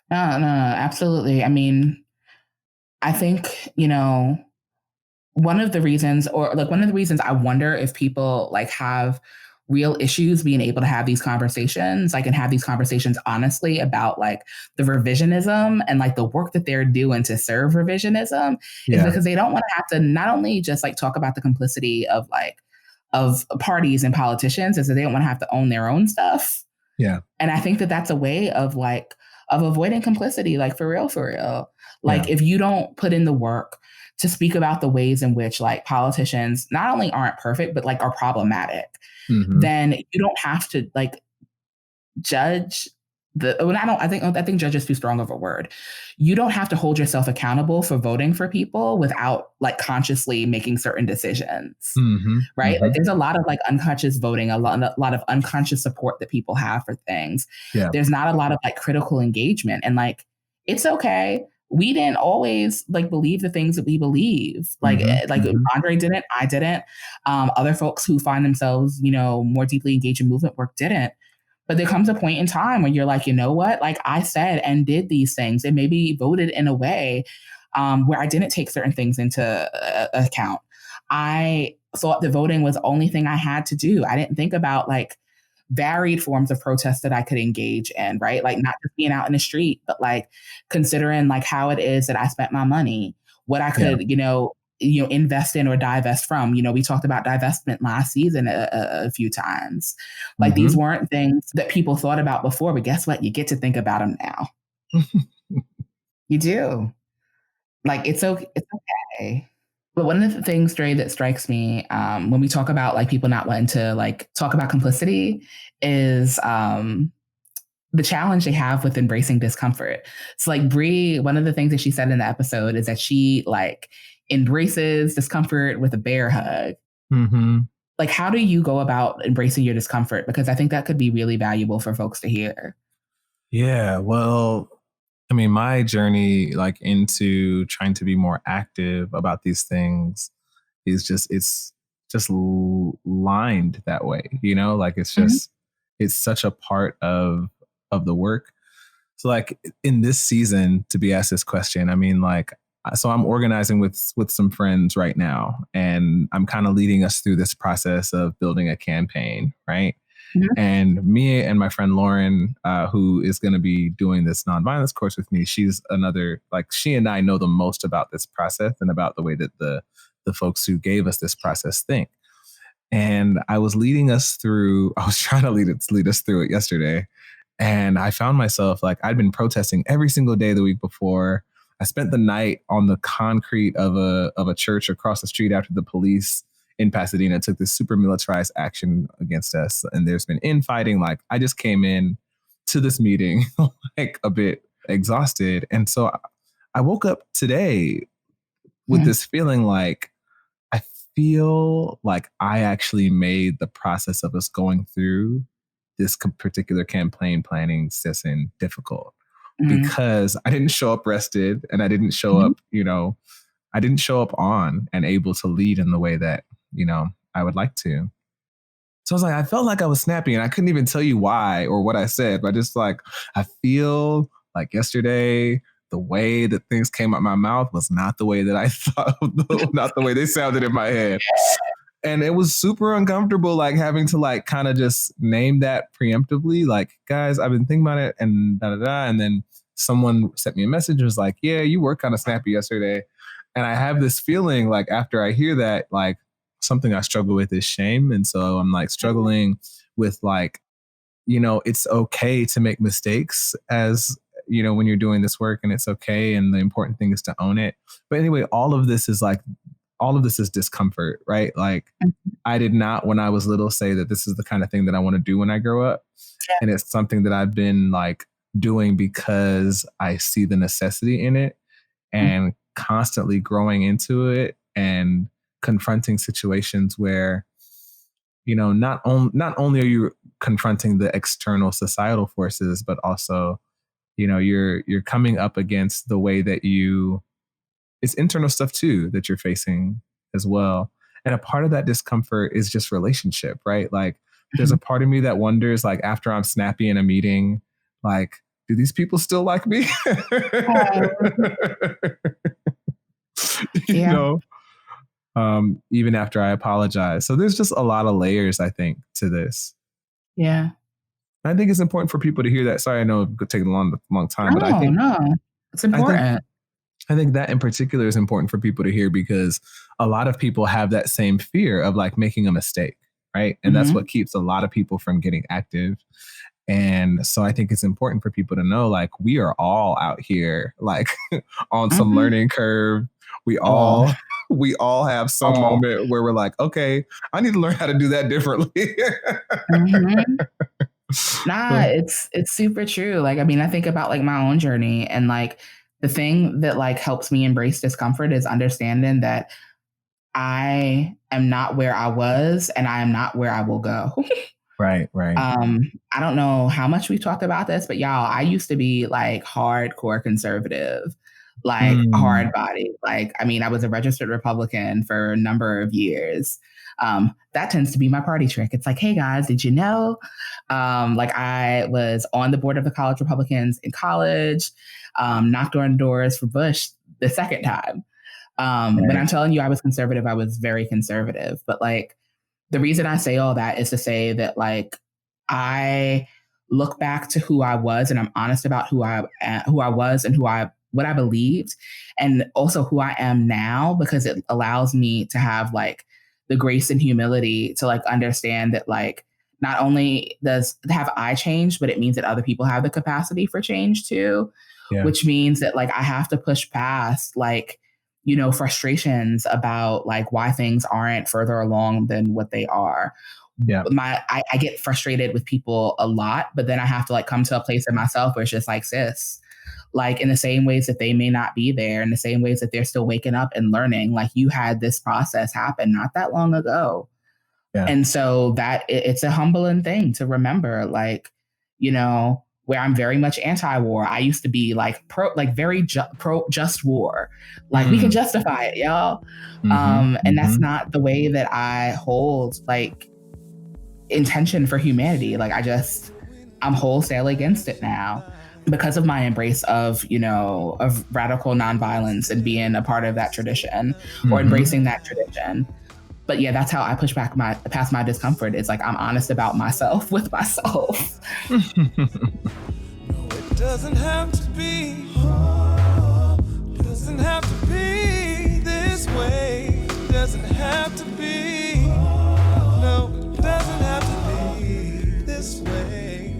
B: No, absolutely. I mean, I think, one of the reasons I wonder if people like have real issues being able to have these conversations, like, and have these conversations honestly about like the revisionism and like the work that they're doing to serve revisionism is because they don't want to have to not only just like talk about the complicity of parties and politicians, is that they don't want to have to own their own stuff.
A: Yeah.
B: And I think that that's a way of like of avoiding complicity, like for real. Like
A: Yeah.
B: if you don't put in the work to speak about the ways in which like politicians not only aren't perfect, but like are problematic, then you don't have to like judge I think judge is too strong of a word. You don't have to hold yourself accountable for voting for people without like consciously making certain decisions. Right? Like there's a lot of like unconscious voting, a lot of unconscious support that people have for things.
A: Yeah.
B: There's not a lot of like critical engagement, and like it's okay. We didn't always like believe the things that we believe. Like Andre didn't, I didn't. Other folks who find themselves, you know, more deeply engaged in movement work didn't. But there comes a point in time when you're like, you know what? Like I said and did these things and maybe voted in a way where I didn't take certain things into account. I thought that voting was the only thing I had to do. I didn't think about like varied forms of protest that I could engage in, right? Like not just being out in the street, but like considering like how it is that I spent my money, what I could, you know, invest in or divest from. You know, we talked about divestment last season a few times. Like these weren't things that people thought about before, but guess what? You get to think about them now. You do. Like it's okay. It's okay. But one of the things, Dre, that strikes me when we talk about like people not wanting to like talk about complicity is the challenge they have with embracing discomfort. So like Bree, one of the things that she said in the episode is that she like embraces discomfort with a bear hug. Like, how do you go about embracing your discomfort? Because I think that could be really valuable for folks to hear.
A: Yeah, well, I mean, my journey like into trying to be more active about these things is just, it's just lined that way, you know, like it's just, it's such a part of the work. So like in this season, to be asked this question, I mean, like, so I'm organizing with some friends right now, and I'm kind of leading us through this process of building a campaign, right? And me and my friend Lauren, who is going to be doing this nonviolence course with me, she's another, like she and I know the most about this process and about the way that the folks who gave us this process think. And I was leading us through, I was trying to lead us through it yesterday. And I found myself like, I'd been protesting every single day the week before. I spent the night on the concrete of a church across the street after the police in Pasadena took this super militarized action against us. And there's been infighting. Like I just came in to this meeting like a bit exhausted. And so I woke up today with this feeling like, I feel like I actually made the process of us going through this particular campaign planning session difficult. Because I didn't show up rested and I didn't show up, you know, I didn't show up on and able to lead in the way that, you know, I would like to. So I was like, I felt like I was snappy and I couldn't even tell you why or what I said, but just like, I feel like yesterday, the way that things came out my mouth was not the way that I thought, not the way they sounded in my head. And it was super uncomfortable, like having to like kind of just name that preemptively, like, guys, I've been thinking about it and da-da-da. And then someone sent me a message and was like, yeah, you were kind of snappy yesterday. And I have this feeling like after I hear that, like something I struggle with is shame. And so I'm like struggling with like, you know, it's okay to make mistakes as, you know, when you're doing this work, and it's okay. And the important thing is to own it. But anyway, all of this is discomfort, right? Like I did not, when I was little, say that this is the kind of thing that I want to do when I grow up. Yeah. And it's something that I've been like doing because I see the necessity in it and constantly growing into it and confronting situations where, you know, not only are you confronting the external societal forces, but also, you know, you're coming up against the way that it's internal stuff too that you're facing as well. And a part of that discomfort is just relationship, right? Like there's a part of me that wonders, like after I'm snappy in a meeting, like, do these people still like me? You know, even after I apologize. So there's just a lot of layers, I think, to this.
B: Yeah.
A: I think it's important for people to hear that. Sorry, I know it could take a long time, but I think
B: it's important.
A: I think that in particular is important for people to hear because a lot of people have that same fear of like making a mistake, right? And that's what keeps a lot of people from getting active. And so I think it's important for people to know, like, we are all out here, like, on some learning curve. We all have some moment where we're like, okay, I need to learn how to do that differently.
B: Nah, it's super true. Like, I mean, I think about like my own journey, and like the thing that like helps me embrace discomfort is understanding that I am not where I was and I am not where I will go.
A: Right.
B: I don't know how much we've talked about this, but y'all, I used to be like hardcore conservative, like hard body. Like, I mean, I was a registered Republican for a number of years. That tends to be my party trick. It's like, hey guys, did you know? Like, I was on the board of the College Republicans in college, knocked on doors for Bush the second time. When I'm telling you I was conservative, I was very conservative. But like, the reason I say all that is to say that like, I look back to who I was and I'm honest about who I was and what I believed, and also who I am now, because it allows me to have like the grace and humility to like understand that like, not only have I changed, but it means that other people have the capacity for change too, which means that like I have to push past like, you know, frustrations about like why things aren't further along than what they are. Yeah. I get frustrated with people a lot, but then I have to like come to a place in myself where it's just like, sis, like in the same ways that they may not be there, in the same ways that they're still waking up and learning, like you had this process happen not that long ago. Yeah. And so that it's a humbling thing to remember, like, you know, where I'm very much anti-war. I used to be like very pro just war. Like we can justify it, y'all. And that's not the way that I hold like intention for humanity. Like I'm wholesale against it now because of my embrace of, you know, of radical nonviolence and being a part of that tradition or embracing that tradition. But yeah, that's how I push back past my discomfort. It's like I'm honest about myself with myself.
D: No, it doesn't have to be. Doesn't have to be this way. Doesn't have to be. No, it doesn't have to be this way.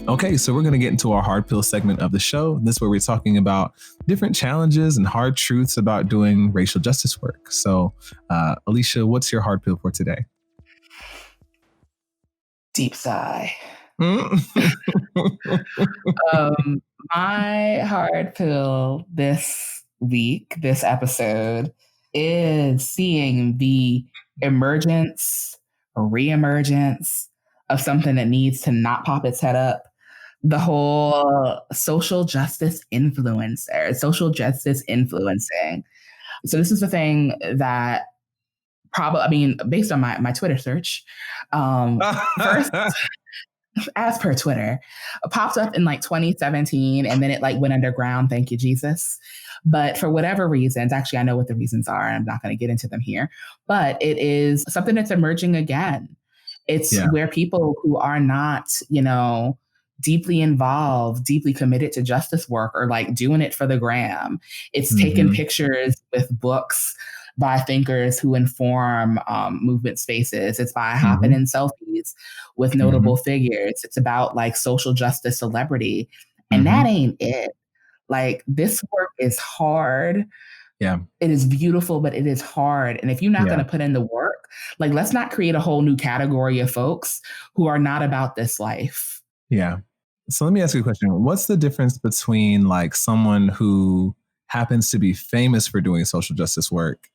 A: Okay, so we're going to get into our hard pill segment of the show. This is where we're talking about different challenges and hard truths about doing racial justice work. So, Alicia, what's your hard pill for today?
B: Deep sigh. My hard pill this week, this episode, is seeing the emergence or reemergence of something that needs to not pop its head up. The whole social justice influencer, social justice influencing. So this is the thing that probably, I mean, based on my Twitter search, first, as per Twitter, popped up in like 2017, and then it like went underground. Thank you, Jesus. But for whatever reasons, actually, I know what the reasons are. I'm not going to get into them here, but it is something that's emerging again. It's where people who are not, you know, deeply involved, deeply committed to justice work or like doing it for the gram. It's taking pictures with books by thinkers who inform movement spaces. It's by hopping in selfies with notable figures. It's about like social justice celebrity. And that ain't it. Like this work is hard. Yeah. It is beautiful, but it is hard. And if you're not going to put in the work, like let's not create a whole new category of folks who are not about this life.
A: Yeah. So let me ask you a question. What's the difference between like someone who happens to be famous for doing social justice work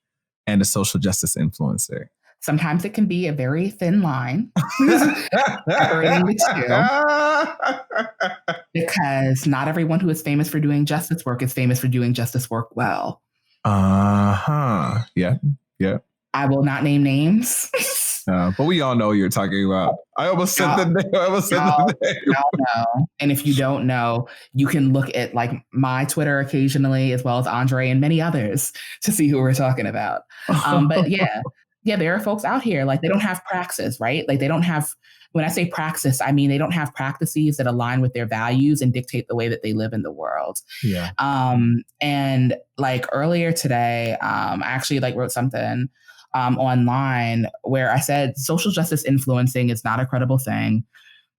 A: and a social justice influencer?
B: Sometimes it can be a very thin line separating the two, because not everyone who is famous for doing justice work is famous for doing justice work well.
A: Yeah.
B: I will not name names.
A: But we all know what you're talking about. I almost said the name.
B: Y'all know. And if you don't know, you can look at like my Twitter occasionally, as well as Andre and many others, to see who we're talking about. But yeah, there are folks out here, like they don't have praxis, right? Like they don't have, when I say praxis, I mean, they don't have practices that align with their values and dictate the way that they live in the world. Yeah. And like earlier today, I actually like wrote something online where I said social justice influencing is not a credible thing.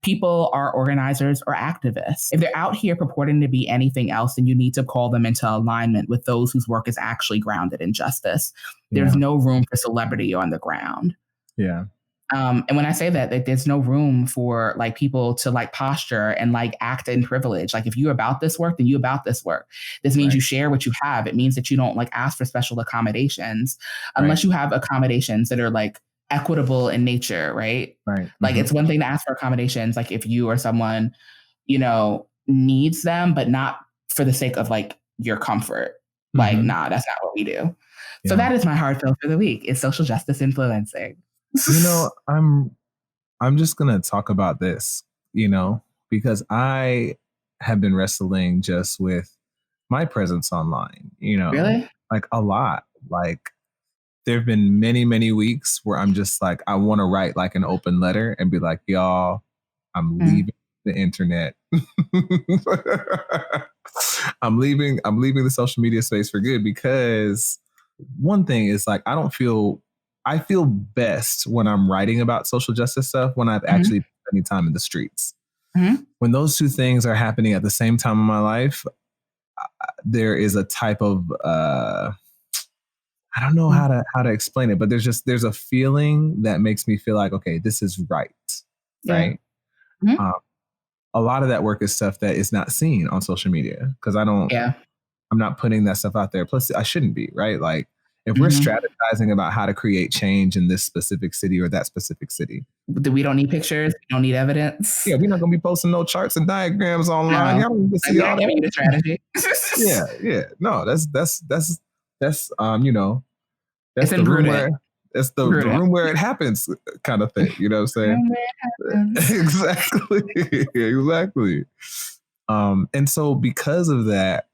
B: people are organizers or activists. If they're out here purporting to be anything else, then you need to call them into alignment with those whose work is actually grounded in justice. There's no room for celebrity on the ground.
A: Yeah.
B: And when I say that, like, there's no room for like people to like posture and like act in privilege. Like if you're about this work, then you about this work. This means you share what you have. It means that you don't like ask for special accommodations unless you have accommodations that are like equitable in nature, right?
A: Right.
B: Like it's one thing to ask for accommodations, like if you or someone, you know, needs them, but not for the sake of like your comfort. Like, nah, that's not what we do. Yeah. So that is my hard pill for the week. Is social justice influencing?
A: You know, I'm just gonna talk about this, you know, because I have been wrestling just with my presence online, you know, like a lot. Like there have been many, many weeks where I'm just like, I want to write like an open letter and be like, y'all, I'm leaving the internet. I'm leaving the social media space for good, because one thing is like, I feel best when I'm writing about social justice stuff when I've actually spent any time in the streets. When those two things are happening at the same time in my life, there is a type of I don't know how to explain it, but there's a feeling that makes me feel like, okay, this is right. Right. A lot of that work is stuff that is not seen on social media because I'm not putting that stuff out there. Plus I shouldn't be, right? Like if we're strategizing about how to create change in this specific city or that specific city,
B: we don't need pictures. We don't need evidence.
A: Yeah, we're not going to be posting no charts and diagrams online. Y'all don't even see all that.
B: Give you the strategy.
A: Yeah. No, that's you know, that's
B: it's
A: the room where it's the room where it happens kind of thing. You know what I'm saying? Exactly. And so because of that,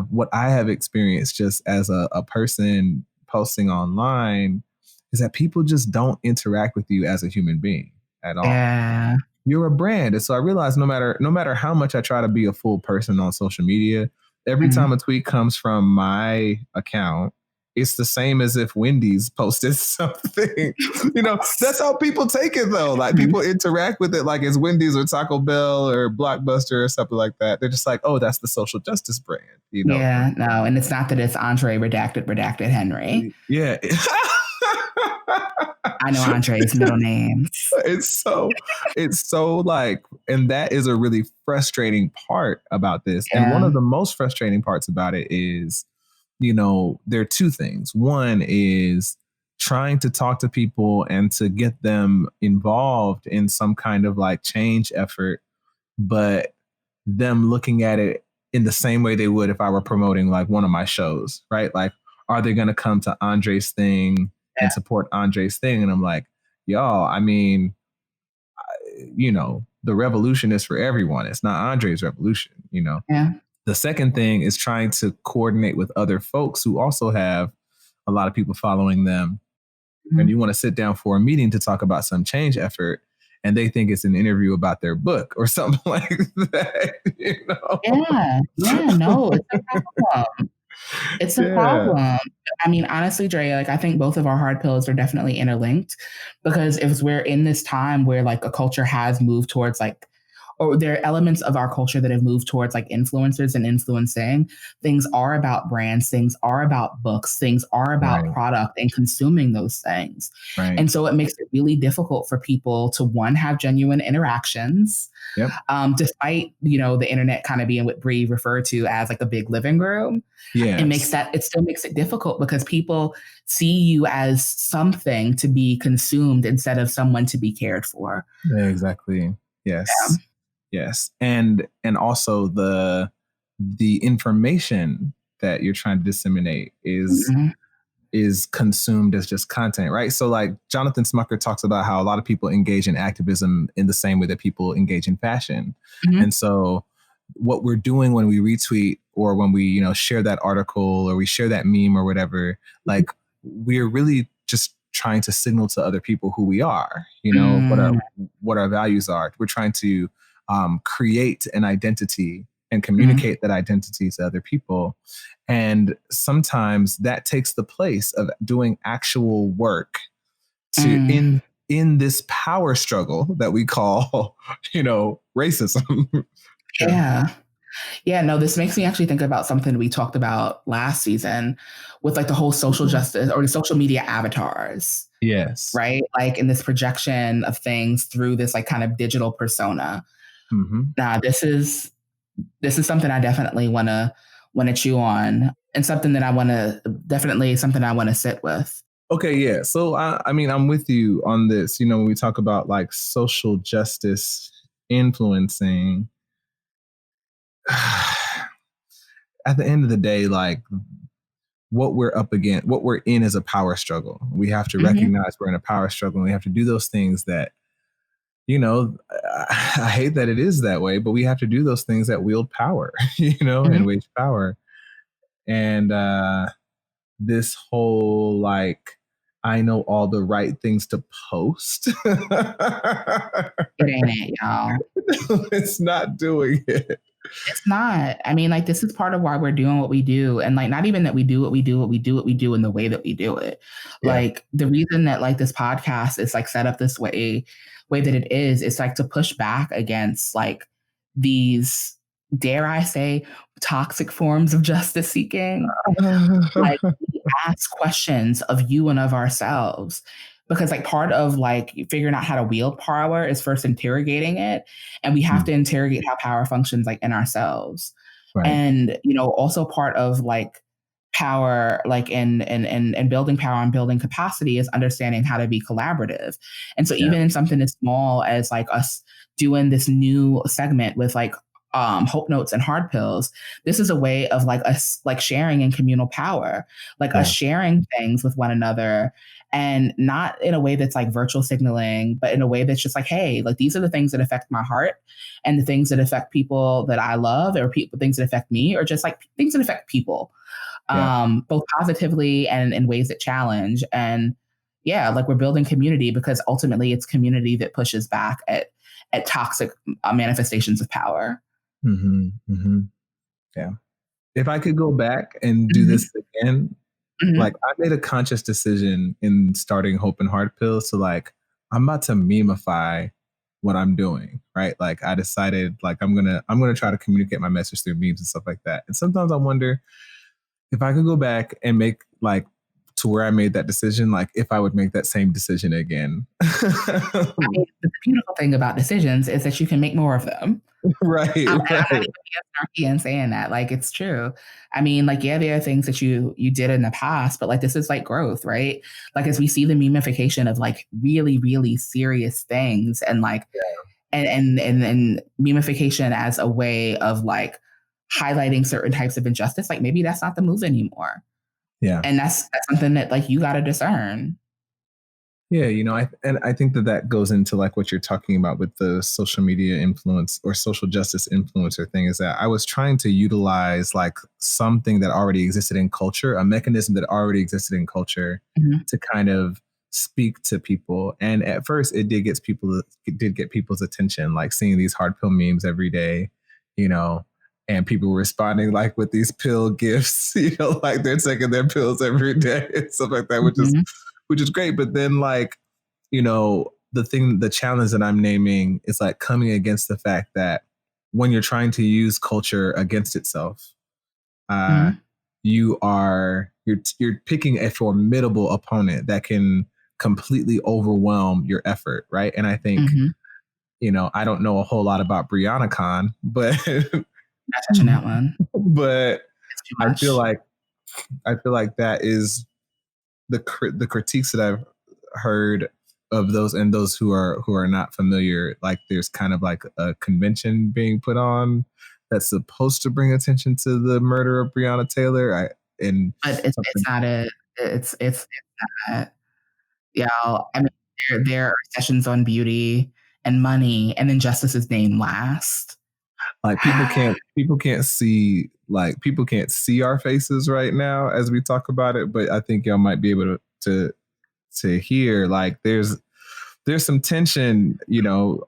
A: what I have experienced just as a person posting online is that people just don't interact with you as a human being at all.
B: Yeah.
A: You're a brand. And so I realized no matter how much I try to be a full person on social media, every time a tweet comes from my account, it's the same as if Wendy's posted something. You know, that's how people take it though. Like people interact with it like it's Wendy's or Taco Bell or Blockbuster or something like that. They're just like, oh, that's the social justice brand. You know? Yeah,
B: no. And it's not that it's Andre redacted Henry.
A: Yeah.
B: I know Andre's middle name.
A: It's so like, and that is a really frustrating part about this. Yeah. And one of the most frustrating parts about it is, you know, there are two things. One is trying to talk to people and to get them involved in some kind of like change effort, but them looking at it in the same way they would if I were promoting like one of my shows, right? Like, are they going to come to Andre's thing and support Andre's thing? And I'm like, y'all, I mean, you know, the revolution is for everyone. It's not Andre's revolution, you know?
B: Yeah.
A: The second thing is trying to coordinate with other folks who also have a lot of people following them. And you want to sit down for a meeting to talk about some change effort, and they think it's an interview about their book or something like that. You know?
B: Yeah, no, it's a problem. It's a problem. I mean, honestly, Dre, like I think both of our hard pills are definitely interlinked, because if we're in this time where like a culture has moved towards like, or there are elements of our culture that have moved towards like influencers and influencing, things are about brands, things are about books, things are about product and consuming those things.
A: Right.
B: And so it makes it really difficult for people to, one, have genuine interactions, despite, you know, the internet kind of being what Bree referred to as like a big living room.
A: Yeah.
B: It still makes it difficult because people see you as something to be consumed instead of someone to be cared for.
A: Yeah, exactly. Yes. Yeah. Yes. And also the information that you're trying to disseminate is consumed as just content, right? So like Jonathan Smucker talks about how a lot of people engage in activism in the same way that people engage in fashion. And so what we're doing when we retweet or when we, you know, share that article or we share that meme or whatever, like we're really just trying to signal to other people who we are, you know, what our values are. We're trying to create an identity and communicate that identity to other people. And sometimes that takes the place of doing actual work to in this power struggle that we call, racism.
B: Yeah, no, this makes me actually think about something we talked about last season with like the whole social justice or the social media avatars.
A: Yes.
B: Right? Like in this projection of things through this like kind of digital persona.
A: Mm-hmm.
B: Now, this is something I definitely want to chew on, and something that I want to sit with.
A: Okay, yeah. So I mean, I'm with you on this. When we talk about like social justice influencing, at the end of the day, like what we're up against, what we're in is a power struggle. We have to recognize we're in a power struggle, and we have to do those things that, I hate that it is that way, but we have to do those things that wield power, and wage power. And this whole, like, I know all the right things to post.
B: It ain't it, y'all.
A: It's not doing it.
B: It's not. I mean, like, this is part of why we're doing what we do. And like, not even that we do what we do in the way that we do it. Yeah. Like the reason that like this podcast is like set up this way that it is, it's like to push back against like these, dare I say, toxic forms of justice seeking. Like we ask questions of you and of ourselves. Because like part of like figuring out how to wield power is first interrogating it. And we have to interrogate how power functions like in ourselves. Right. And, also part of like power, like in building power and building capacity is understanding how to be collaborative. And so even in something as small as like us doing this new segment with like hope notes and hard pills, this is a way of like us like sharing in communal power, like us sharing things with one another, and not in a way that's like virtual signaling, but in a way that's just like, hey, like these are the things that affect my heart, and the things that affect people that I love, or things that affect me, or just like things that affect people, both positively and in ways that challenge. And like we're building community because ultimately it's community that pushes back at toxic manifestations of power.
A: Yeah. If I could go back and do this again, like I made a conscious decision in starting Hope and Hard Pills to like, I'm about to memify what I'm doing, right? Like I decided like I'm gonna try to communicate my message through memes and stuff like that. And sometimes I wonder if I could go back and make like to where I made that decision, like if I would make that same decision again.
B: I mean, the beautiful thing about decisions is that you can make more of them.
A: Right.
B: I'm not even being snarky in saying that. Like, it's true. I mean, like, yeah, there are things that you did in the past, but like, this is like growth, right? Like, as we see the memification of like really, really serious things, and like, and memification as a way of like highlighting certain types of injustice, like maybe that's not the move anymore.
A: Yeah.
B: And that's something that like you got to discern.
A: Yeah, I think that goes into like what you're talking about with the social media influence or social justice influencer thing, is that I was trying to utilize like something that already existed in culture, a mechanism that already existed in culture to kind of speak to people. And at first it did get people's attention, like seeing these hard pill memes every day, and people were responding like with these pill gifts, like they're taking their pills every day and stuff like that, which is great. But then like, the challenge that I'm naming is like coming against the fact that when you're trying to use culture against itself, you're picking a formidable opponent that can completely overwhelm your effort. Right. And I think, I don't know a whole lot about Brianna Khan, but
B: not touching that one.
A: But I feel like that is the critiques that I've heard of those, and those who are not familiar. Like there's kind of like a convention being put on that's supposed to bring attention to the murder of Breonna Taylor.
B: But it's not it. It's not. Yeah, I mean there are sessions on beauty and money, and then justice is named last.
A: Like people can't see our faces right now as we talk about it, but I think y'all might be able to hear like there's some tension,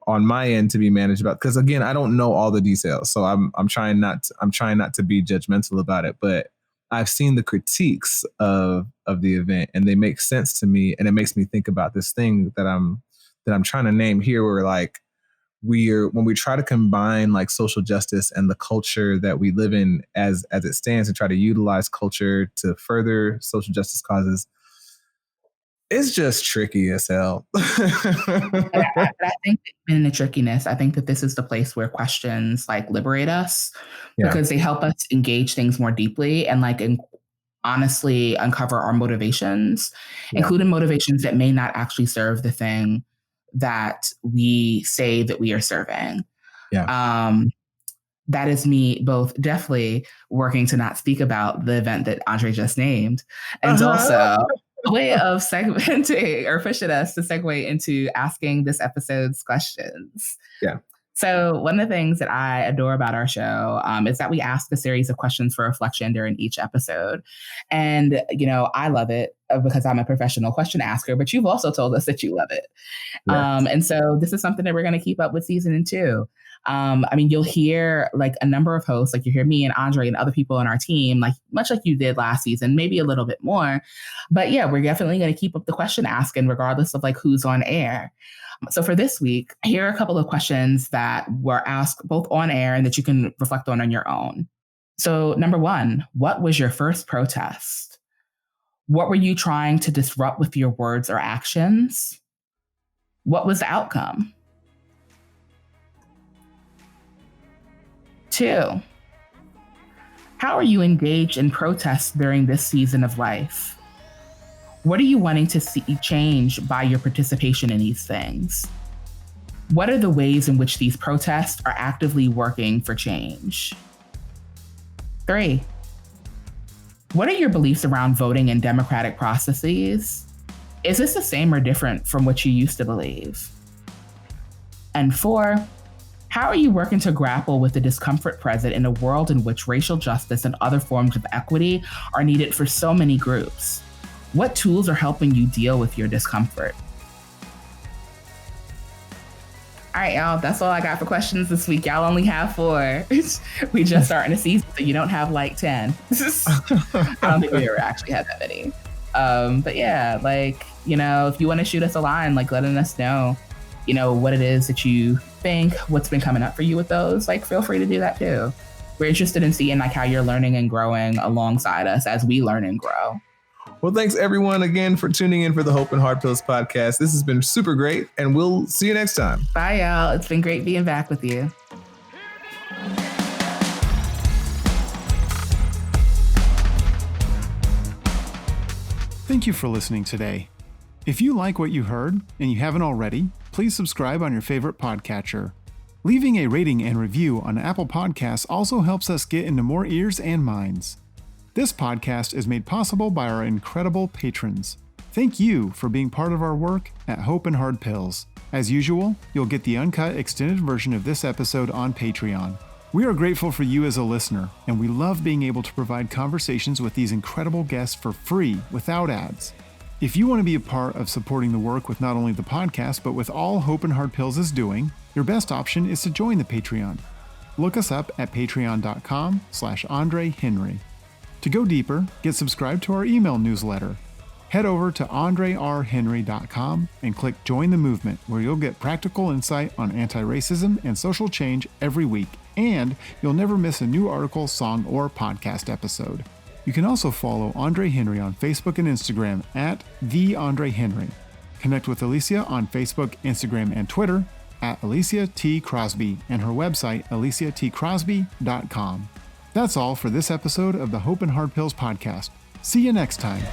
A: on my end to be managed about, because again, I don't know all the details, so I'm trying not to be judgmental about it, but I've seen the critiques of the event and they make sense to me, and it makes me think about this thing that I'm that I'm trying to name here, where like when we try to combine like social justice and the culture that we live in as it stands and try to utilize culture to further social justice causes, it's just tricky as hell.
B: But I think in the trickiness, I think that this is the place where questions like liberate us because they help us engage things more deeply and like honestly uncover our motivations, including motivations that may not actually serve the thing that we say that we are serving. That is me both definitely working to not speak about the event that Andre just named, and also a way of segmenting or pushing us to segue into asking this episode's questions. So one of the things that I adore about our show is that we ask a series of questions for reflection during each episode. And, you know, I love it because I'm a professional question asker, but you've also told us that you love it. And so this is something that we're going to keep up with season 2. I mean, you'll hear like a number of hosts, like you hear me and Andre and other people on our team, like much like you did last season, maybe a little bit more. But yeah, we're definitely going to keep up the question asking regardless of like who's on air. So for this week, here are a couple of questions that were asked both on air and that you can reflect on your own. So number 1, what was your first protest? What were you trying to disrupt with your words or actions? What was the outcome? 2, how are you engaged in protests during this season of life? What are you wanting to see change by your participation in these things? What are the ways in which these protests are actively working for change? 3, what are your beliefs around voting and democratic processes? Is this the same or different from what you used to believe? And 4, how are you working to grapple with the discomfort present in a world in which racial justice and other forms of equity are needed for so many groups? What tools are helping you deal with your discomfort? All right, y'all, that's all I got for questions this week. Y'all only have 4. We just starting a season, so you don't have like 10. I don't think we ever actually had that many. But yeah, like, you know, if you want to shoot us a line, like letting us know, you know, what it is that you think, what's been coming up for you with those, like feel free to do that too. We're interested in seeing like how you're learning and growing alongside us as we learn and grow.
A: Well, thanks everyone again for tuning in for the Hope and Hard Pills podcast. This has been super great, and we'll see you next time.
B: Bye, y'all. It's been great being back with you.
E: Thank you for listening today. If you like what you heard and you haven't already, please subscribe on your favorite podcatcher. Leaving a rating and review on Apple Podcasts also helps us get into more ears and minds. This podcast is made possible by our incredible patrons. Thank you for being part of our work at Hope and Hard Pills. As usual, you'll get the uncut extended version of this episode on Patreon. We are grateful for you as a listener, and we love being able to provide conversations with these incredible guests for free without ads. If you want to be a part of supporting the work with not only the podcast, but with all Hope and Hard Pills is doing, your best option is to join the Patreon. Look us up at patreon.com/Andre Henry. To go deeper, get subscribed to our email newsletter. Head over to andrerhenry.com and click Join the Movement, where you'll get practical insight on anti-racism and social change every week, and you'll never miss a new article, song, or podcast episode. You can also follow Andre Henry on Facebook and Instagram at @TheAndreHenry. Connect with Alicia on Facebook, Instagram, and Twitter at Alicia T. Crosby and her website, aliciatcrosby.com. That's all for this episode of the Hope and Hard Pills podcast. See you next time.